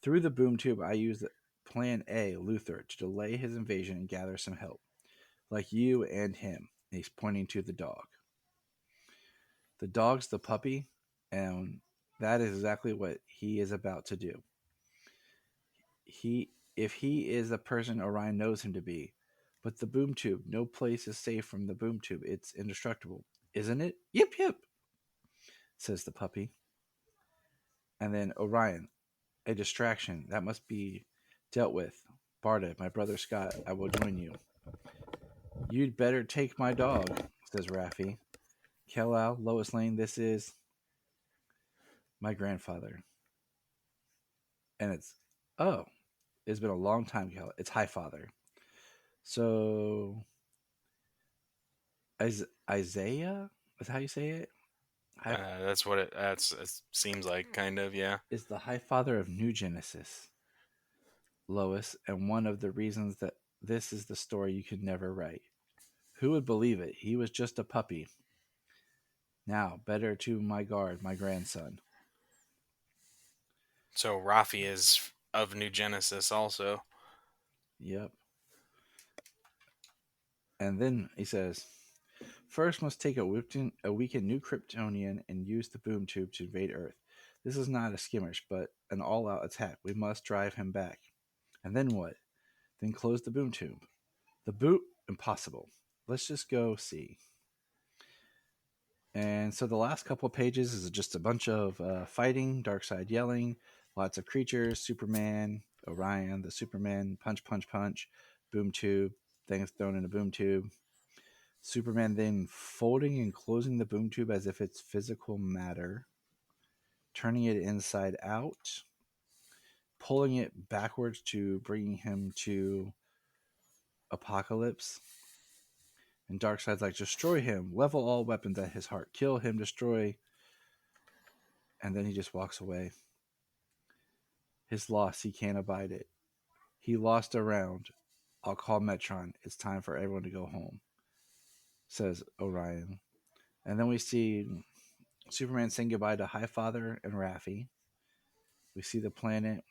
Through the boom tube, I used Plan A, Luthor, to delay his invasion and gather some help, like you and him. And he's pointing to the dog. The dog's the puppy, and that is exactly what he is about to do. If he is the person Orion knows him to be. But the boom tube, no place is safe from the boom tube. It's indestructible, isn't it? Yip yip, says the puppy. And then Orion, a distraction that must be dealt with. Barda, my brother Scott, I will join you. You'd better take my dog, says Raffi. Kal-El, Lois Lane, this is my grandfather. And it's been a long time, Kal. It's Highfather. So Isaiah? Is that how you say it? That's what it seems like, kind of, yeah. Is the Highfather of New Genesis, Lois, and one of the reasons that this is the story you could never write. Who would believe it? He was just a puppy. Now, better to my guard, my grandson. So Raffi is of New Genesis also. Yep. And then he says, first must take a weakened new Kryptonian and use the boom tube to invade Earth. This is not a skirmish, but an all-out attack. We must drive him back. And then what? Then close the boom tube. The boot? Impossible. Let's just go see. And so the last couple of pages is just a bunch of fighting, Darkseid yelling, lots of creatures, Superman, Orion, the Superman, punch, punch, punch, boom tube, things thrown in a boom tube. Superman then folding and closing the boom tube as if it's physical matter, turning it inside out, pulling it backwards to bringing him to Apocalypse. And Darkseid's like, destroy him, level all weapons at his heart, kill him, destroy. And then he just walks away. His loss, he can't abide it. He lost a round. I'll call Metron. It's time for everyone to go home, says Orion. And then we see Superman saying goodbye to Highfather and Raffi. We see the planet.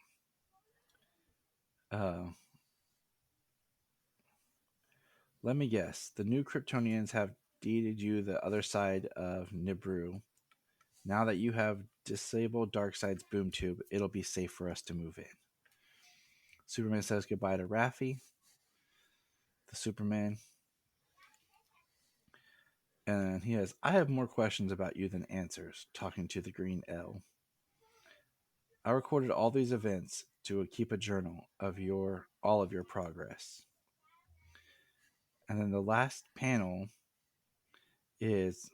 Let me guess. The new Kryptonians have deeded you the other side of Nibiru. Now that you have disabled Darkseid's boom tube, it'll be safe for us to move in. Superman says goodbye to Raffi, the Superman. And he has, I have more questions about you than answers, talking to the Green L. I recorded all these events to keep a journal of all of your progress. And then the last panel is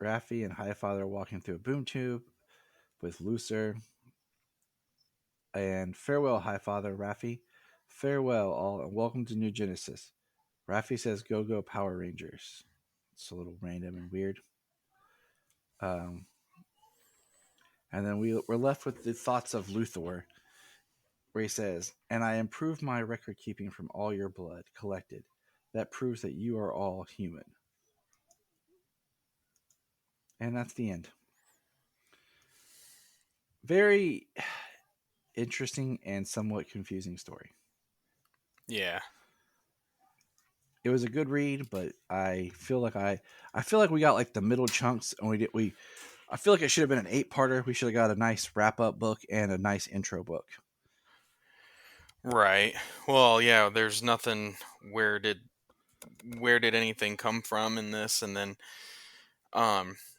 Raffi and Highfather walking through a boom tube with Lucer. And farewell, Highfather, Raffi. Farewell, all, and welcome to New Genesis. Raffi says, go, go, Power Rangers. It's a little random and weird. And then we're left with the thoughts of Luthor, where he says, and I improved my record keeping from all your blood collected. That proves that you are all human. And that's the end. Very interesting and somewhat confusing story. Yeah. It was a good read, but I feel like we got like the middle chunks, and I feel like it should have been an 8-parter. We should have got a nice wrap-up book and a nice intro book. Right. Well, yeah, there's nothing where did anything come from in this, and then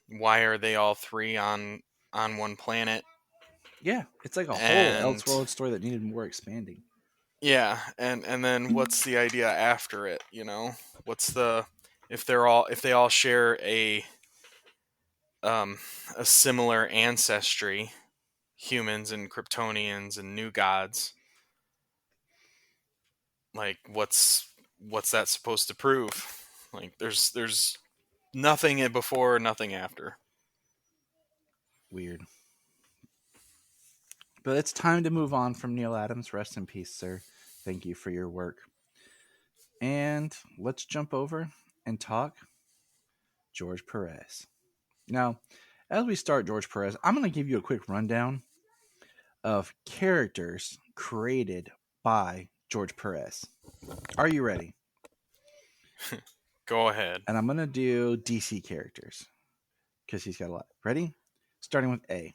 why are they all three on one planet? Yeah, it's like a whole Elseworld story that needed more expanding. Yeah, and then what's the idea after it, you know? What's the if they all share a similar ancestry, humans and Kryptonians and new gods, like what's that supposed to prove? Like there's nothing before, nothing after. Weird. But it's time to move on from Neal Adams. Rest in peace, sir. Thank you for your work. And let's jump over and talk George Perez. Now, as we start George Perez, I'm going to give you a quick rundown of characters created by George Perez. Are you ready? Go ahead. And I'm going to do DC characters because he's got a lot. Ready? Starting with A.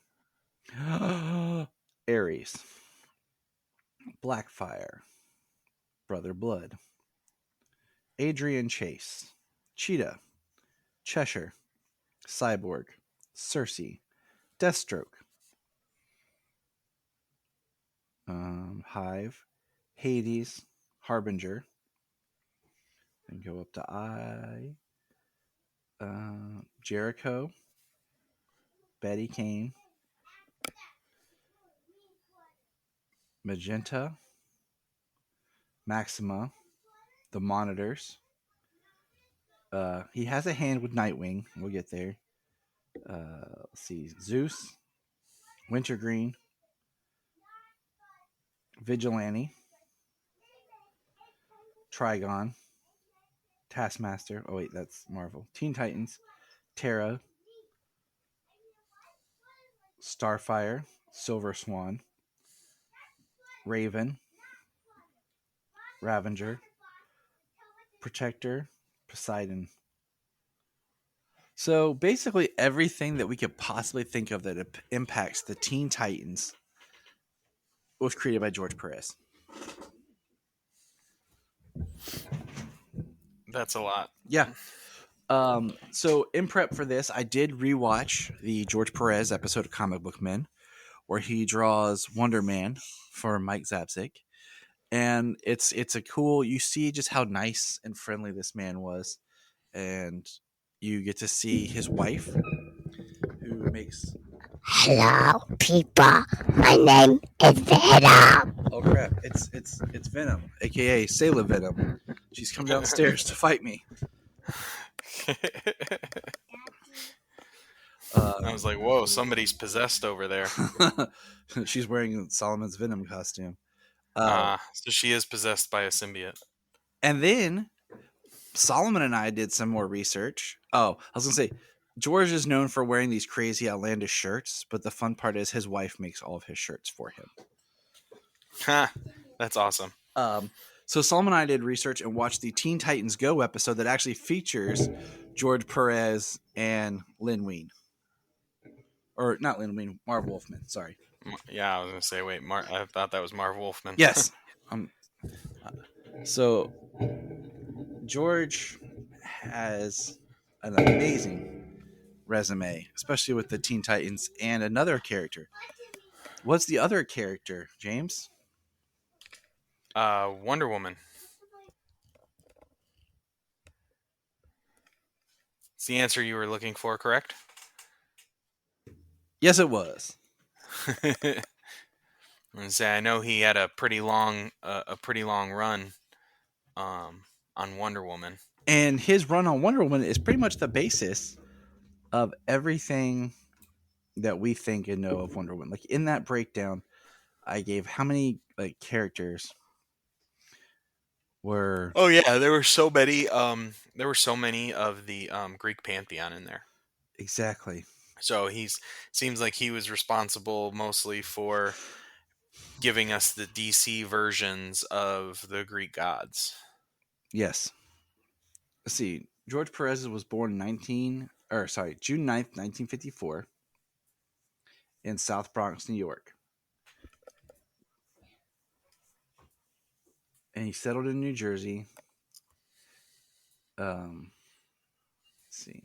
Ares. Blackfire. Brother Blood. Adrian Chase. Cheetah. Cheshire. Cyborg. Cersei. Deathstroke. Hive. Hades. Harbinger. And go up to I. Jericho. Betty Kane. Magenta. Maxima. The Monitors. He has a hand with Nightwing. We'll get there. Let's see. Zeus. Wintergreen. Vigilante. Trigon. Taskmaster. Oh, wait, that's Marvel. Teen Titans. Terra. Starfire. Silver Swan. Raven. Ravenger. Protector. Poseidon. So basically everything that we could possibly think of that impacts the Teen Titans was created by George Perez. That's a lot. Yeah. So in prep for this, I did rewatch the George Perez episode of Comic Book Men, where he draws Wonder Man for Mike Zapsik. And it's a cool, you see just how nice and friendly this man was. And you get to see his wife, who makes... Hello, people. My name is Venom. Oh crap! It's Venom, aka Sailor Venom. She's come downstairs to fight me. I was like, whoa, somebody's possessed over there. She's wearing Solomon's Venom costume. So she is possessed by a symbiote. And then Solomon and I did some more research. Oh, I was going to say, George is known for wearing these crazy outlandish shirts, but the fun part is his wife makes all of his shirts for him. That's awesome. So Solomon and I did research and watched the Teen Titans Go episode that actually features George Perez and Lynn Wein. Or not Lynn Wein, Marv Wolfman, sorry. Yeah, I was going to say, wait, I thought that was Marv Wolfman. Yes. So George has an amazing resume, especially with the Teen Titans and another character. What's the other character, James? Wonder Woman. It's the answer you were looking for, correct? Yes, it was. I know he had a pretty long run on Wonder Woman. And his run on Wonder Woman is pretty much the basis of everything that we think and know of Wonder Woman. Like in that breakdown, I gave how many characters were... Oh yeah, there were so many. There were so many of the Greek pantheon in there. Exactly. So seems like he was responsible mostly for giving us the DC versions of the Greek gods. Yes. Let's see. George Perez was born June 9th, 1954 in South Bronx, New York. And he settled in New Jersey. Let's see.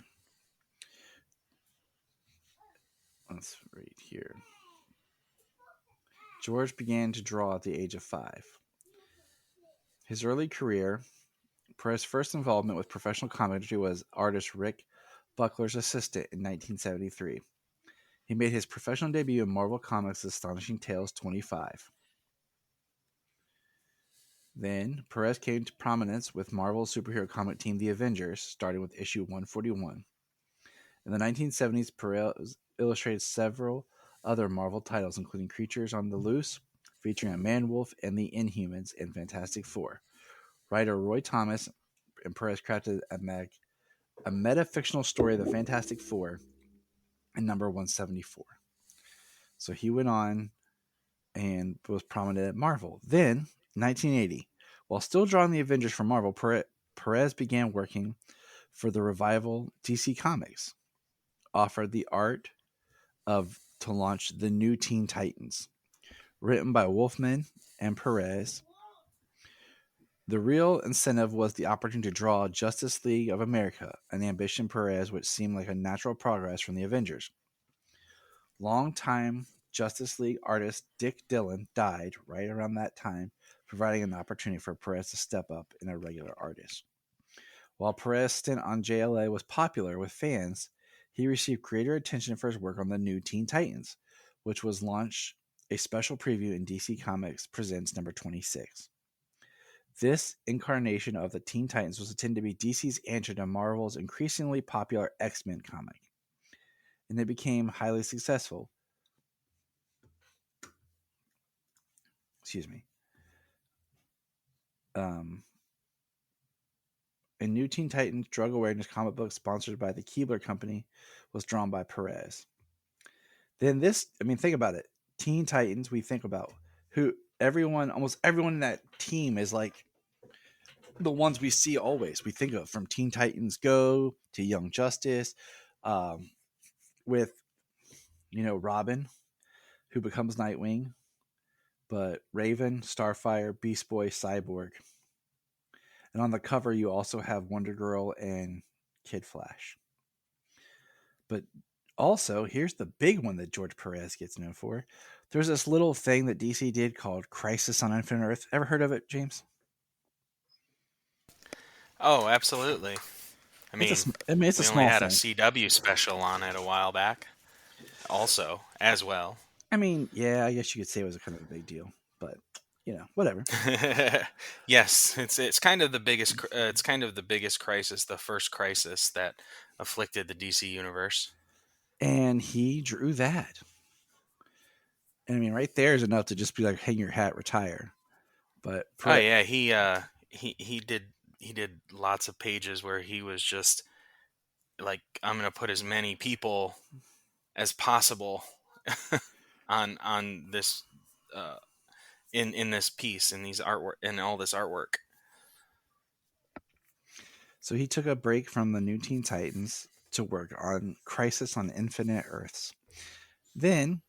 Let's read here. George began to draw at the age of 5. His early career, Perez's first involvement with professional comedy was artist Rick Buckler's assistant in 1973. He made his professional debut in Marvel Comics' Astonishing Tales 25. Then, Perez came to prominence with Marvel's superhero comic team The Avengers, starting with issue 141. In the 1970s, Perez illustrated several other Marvel titles, including Creatures on the Loose, featuring a Man-Wolf and the Inhumans in Fantastic Four. Writer Roy Thomas and Perez crafted a meta-fictional story of the Fantastic Four in number 174. So he went on and was prominent at Marvel. Then, 1980, while still drawing the Avengers for Marvel, Perez began working for the revival DC Comics, offered the art to launch the new Teen Titans, written by Wolfman and Perez. The real incentive was the opportunity to draw Justice League of America, an ambition Perez which seemed like a natural progress from the Avengers. Longtime Justice League artist Dick Dillon died right around that time, providing an opportunity for Perez to step up in a regular artist. While Perez's stint on JLA was popular with fans, he received greater attention for his work on the new Teen Titans, which was launched a special preview in DC Comics Presents number 26. This incarnation of the Teen Titans was intended to be DC's answer to Marvel's increasingly popular X-Men comic, and it became highly successful. Excuse me. A new Teen Titans drug awareness comic book sponsored by the Keebler Company was drawn by Perez. Then think about it. Teen Titans, we think about almost everyone in that team is like the ones we see always. We think of from Teen Titans Go to Young Justice, with, Robin, who becomes Nightwing, but Raven, Starfire, Beast Boy, Cyborg. And on the cover, you also have Wonder Girl and Kid Flash. But also, here's the big one that George Perez gets known for. There's this little thing that DC did called Crisis on Infinite Earth. Ever heard of it, James? Oh, absolutely. It's a we small only had thing. a CW special on it a while back, also as well. Yeah, I guess you could say it was a kind of a big deal, but whatever. Yes, it's kind of the biggest. It's kind of the biggest crisis, the first crisis that afflicted the DC universe. And he drew that. And right there is enough to just be like, hang your hat, retire. But Oh yeah, he did lots of pages where he was just like, I'm gonna put as many people as possible on this in this piece, in these artwork, in all this artwork. So he took a break from the new Teen Titans to work on Crisis on Infinite Earths. Then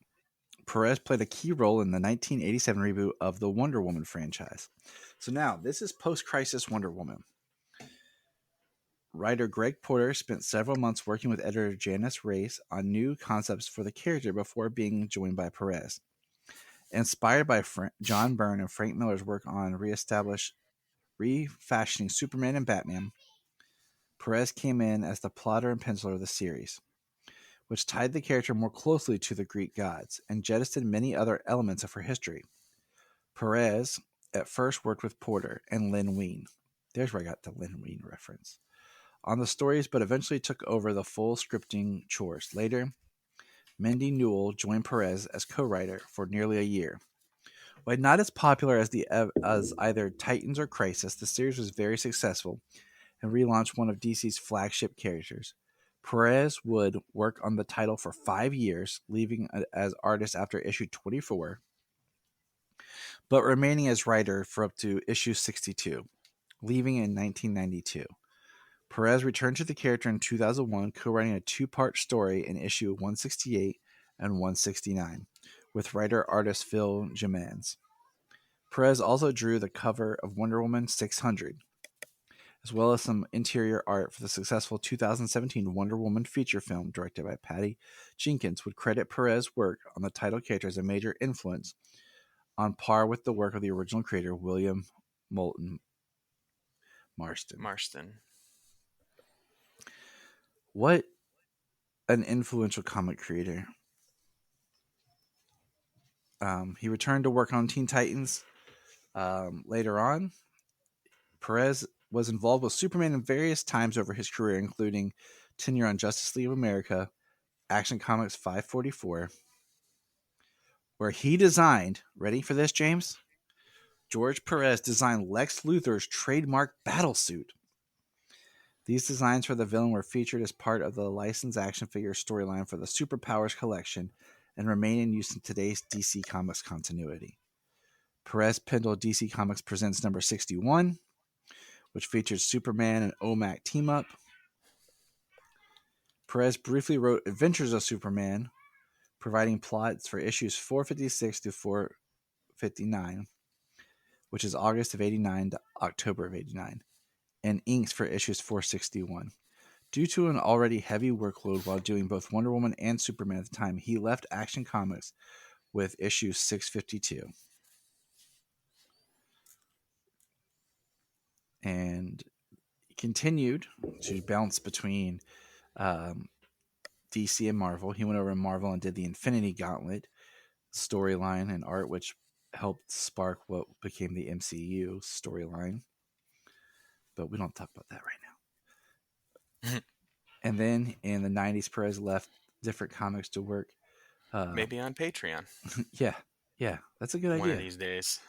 Perez played a key role in the 1987 reboot of the Wonder Woman franchise. So now this is post-Crisis Wonder Woman. Writer Greg Porter spent several months working with editor Janice Race on new concepts for the character before being joined by Perez. Inspired by John Byrne and Frank Miller's work on refashioning Superman and Batman, Perez came in as the plotter and penciler of the series, which tied the character more closely to the Greek gods and jettisoned many other elements of her history. Perez at first worked with Porter and Lynn Wein. There's where I got the Lynn Wein reference. On the stories, but eventually took over the full scripting chores. Later, Mindy Newell joined Perez as co-writer for nearly a year. While not as popular as either Titans or Crisis, the series was very successful and relaunched one of DC's flagship characters. Perez would work on the title for 5 years, leaving as artist after issue 24, but remaining as writer for up to issue 62, leaving in 1992. Perez returned to the character in 2001, co-writing a 2-part story in issue 168 and 169 with writer-artist Phil Jimenez. Perez also drew the cover of Wonder Woman 600, as well as some interior art for the successful 2017 Wonder Woman feature film directed by Patty Jenkins, would credit Perez's work on the title character as a major influence, on par with the work of the original creator William Moulton Marston. What an influential comic creator. He returned to work on Teen Titans later on. Perez was involved with Superman in various times over his career, including tenure on Justice League of America, Action Comics 544, where he designed, ready for this, James? George Perez designed Lex Luthor's trademark battlesuit. These designs for the villain were featured as part of the licensed action figure storyline for the Superpowers collection and remain in use in today's DC Comics continuity. Perez Pendle DC Comics Presents number 61, which features Superman and OMAC team-up. Perez briefly wrote Adventures of Superman, providing plots for issues 456 to 459, which is August of 89 to October of 89, and inks for issues 461. Due to an already heavy workload while doing both Wonder Woman and Superman at the time, he left Action Comics with issue 652. And continued to bounce between DC and Marvel. He went over to Marvel and did the Infinity Gauntlet storyline and art, which helped spark what became the MCU storyline. But we don't talk about that right now. And then in the 90s, Perez left different comics to work. Maybe on Patreon. Yeah, that's a good idea. One of these days.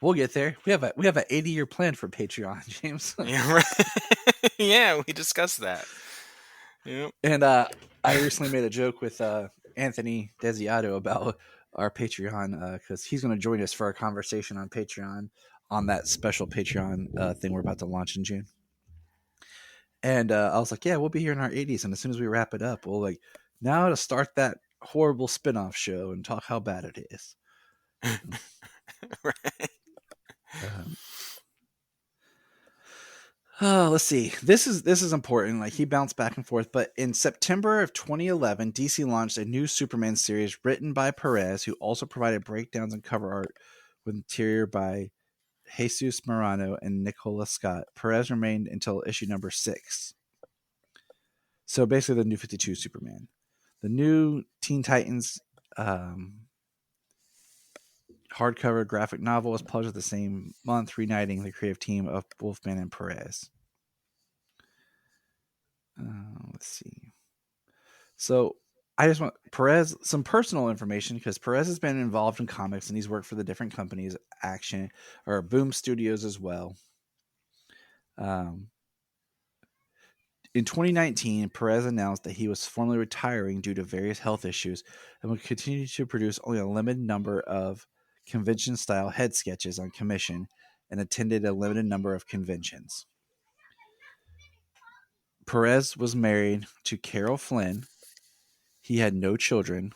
We'll get there. We have an 80-year plan for Patreon, James. Yeah, right. Yeah, we discussed that. Yep. And I recently made a joke with Anthony Desiato about our Patreon because he's going to join us for our conversation on Patreon on that special Patreon thing we're about to launch in June. And I was like, yeah, we'll be here in our 80s. And as soon as we wrap it up, we'll now to start that horrible spinoff show and talk how bad it is. Right. Let's see. This is important. He bounced back and forth, but in September of 2011, DC launched a new Superman series written by Perez, who also provided breakdowns and cover art with interior by Jesus Morano and Nicola Scott. Perez remained until issue number 6. So basically the new 52 Superman. The new Teen Titans hardcover graphic novel was published the same month, reuniting the creative team of Wolfman and Perez. Let's see. So I just want Perez some personal information because Perez has been involved in comics and he's worked for the different companies, Action or Boom Studios as well. In 2019, Perez announced that he was formally retiring due to various health issues and would continue to produce only a limited number of convention-style head sketches on commission and attended a limited number of conventions. Perez was married to Carol Flynn. He had no children.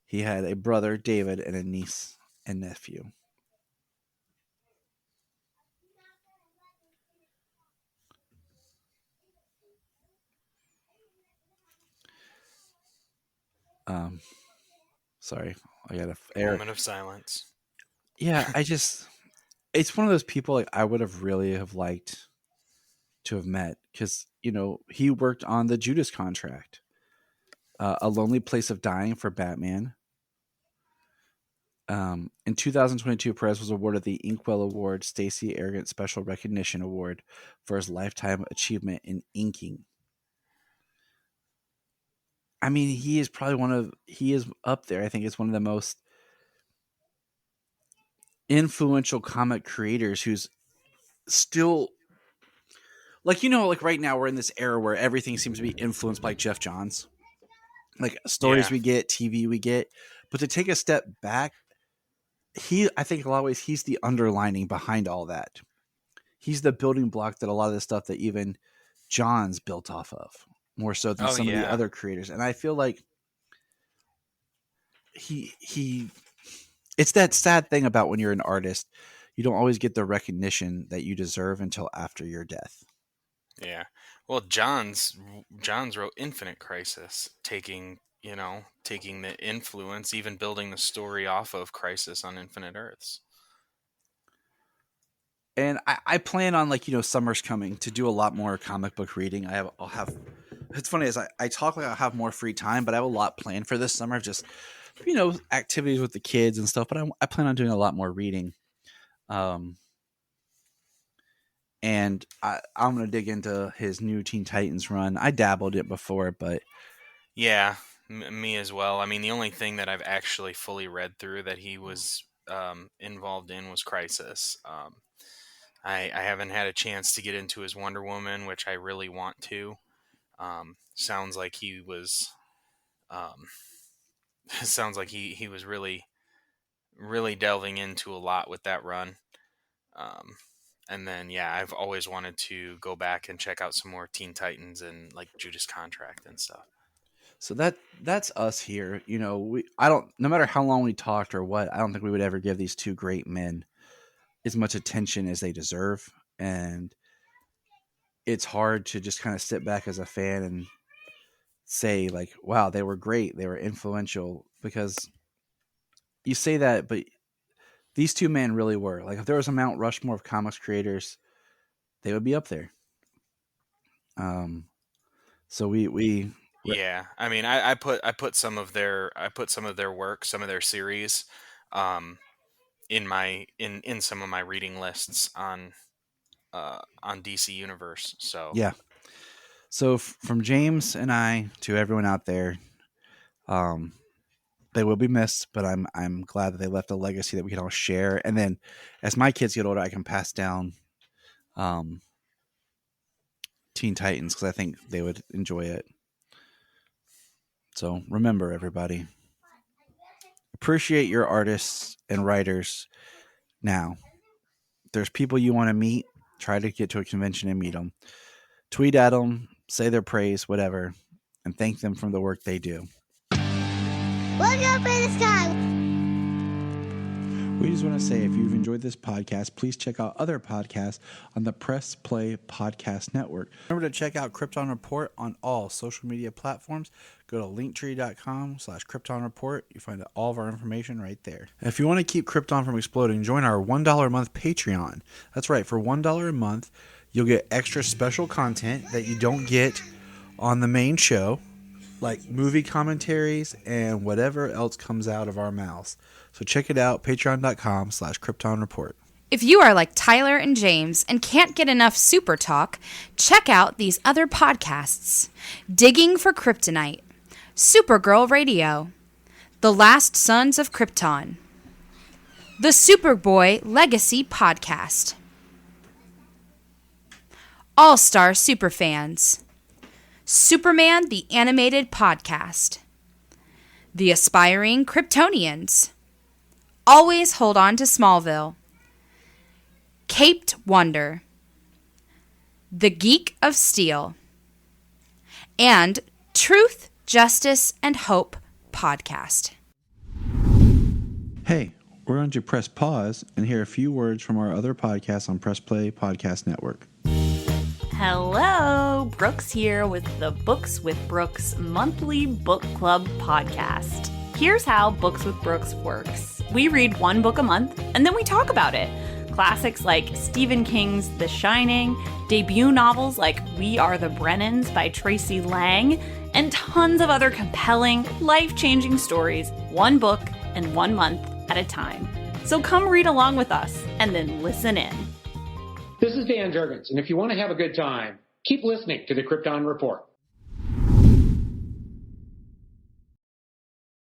He had a brother, David, and a niece and nephew. Sorry, I got a Moment of silence. Yeah, it's one of those people I would have really have liked to have met because he worked on the Judas Contract, A Lonely Place of Dying for Batman. In 2022, Perez was awarded the Inkwell Award Stacey Arrogant Special Recognition Award for his lifetime achievement in inking. I mean, he is up there. I think it's one of the most influential comic creators who's still right now we're in this era where everything seems to be influenced by Jeff Johns. Stories we get, TV we get, but to take a step back, I think a lot of ways he's the underlining behind all that. He's the building block that a lot of the stuff that even Johns built off of, more so than some of the other creators. And I feel like he it's that sad thing about when you're an artist, you don't always get the recognition that you deserve until after your death. Yeah. Well, Johns wrote Infinite Crisis, taking the influence, even building the story off of Crisis on Infinite Earths. And I plan on summer's coming to do a lot more comic book reading. I'll have. It's funny as I talk I'll have more free time, but I have a lot planned for this summer. Just activities with the kids and stuff. But I plan on doing a lot more reading. And I'm gonna dig into his new Teen Titans run. I dabbled it before, but yeah, Me as well. I mean, the only thing that I've actually fully read through that he was involved in was Crisis. I haven't had a chance to get into his Wonder Woman, which I really want to. Sounds like he was. Sounds like he was really delving into a lot with that run. And then I've always wanted to go back and check out some more Teen Titans and like Judas Contract and stuff. So that's us here. You know, no matter how long we talked or what, I don't think we would ever give these two great men as much attention as they deserve. And it's hard to just kind of sit back as a fan and say like, wow, they were great. They were influential, because you say that, but these two men really were. Like, if there was a Mount Rushmore of comics creators, they would be up there. So we Yeah, I mean, I put some of their work, some of their series, in some of my reading lists on DC Universe. So yeah. So from James and I to everyone out there, they will be missed, but I'm glad that they left a legacy that we can all share. And then as my kids get older, I can pass down Teen Titans, because I think they would enjoy it. So remember, everybody, appreciate your artists and writers now. There's people you want to meet, try to get to a convention and meet them. Tweet at them, say their praise, whatever, and thank them for the work they do. Look up in the sky. We just want to say, if you've enjoyed this podcast, please check out other podcasts on the Press Play Podcast Network. Remember to check out Krypton Report on all social media platforms. Go to linktree.com/Krypton Report. You find all of our information right there. And if you want to keep Krypton from exploding, join our $1 a month Patreon. That's right, for $1 a month, you'll get extra special content that you don't get on the main show, like movie commentaries and whatever else comes out of our mouths. So check it out, patreon.com/Krypton Report. If you are like Tyler and James and can't get enough super talk, check out these other podcasts: Digging for Kryptonite, Supergirl Radio, The Last Sons of Krypton, the Superboy Legacy Podcast, All-Star Superfans, Superman the Animated Podcast, The Aspiring Kryptonians, Always Hold On to Smallville, Caped Wonder, The Geek of Steel, and Truth, Justice, and Hope Podcast. Hey, we're going to press pause and hear a few words from our other podcasts on Press Play Podcast Network. Hello, Brooks here with the Books with Brooks monthly book club podcast. Here's how Books with Brooks works. We read one book a month, and then we talk about it. Classics like Stephen King's The Shining, debut novels like We Are the Brennans by Tracy Lang, and tons of other compelling, life-changing stories, one book and 1 month at a time. So come read along with us, and then listen in. This is Dan Jurgens, and if you want to have a good time, keep listening to the Krypton Report.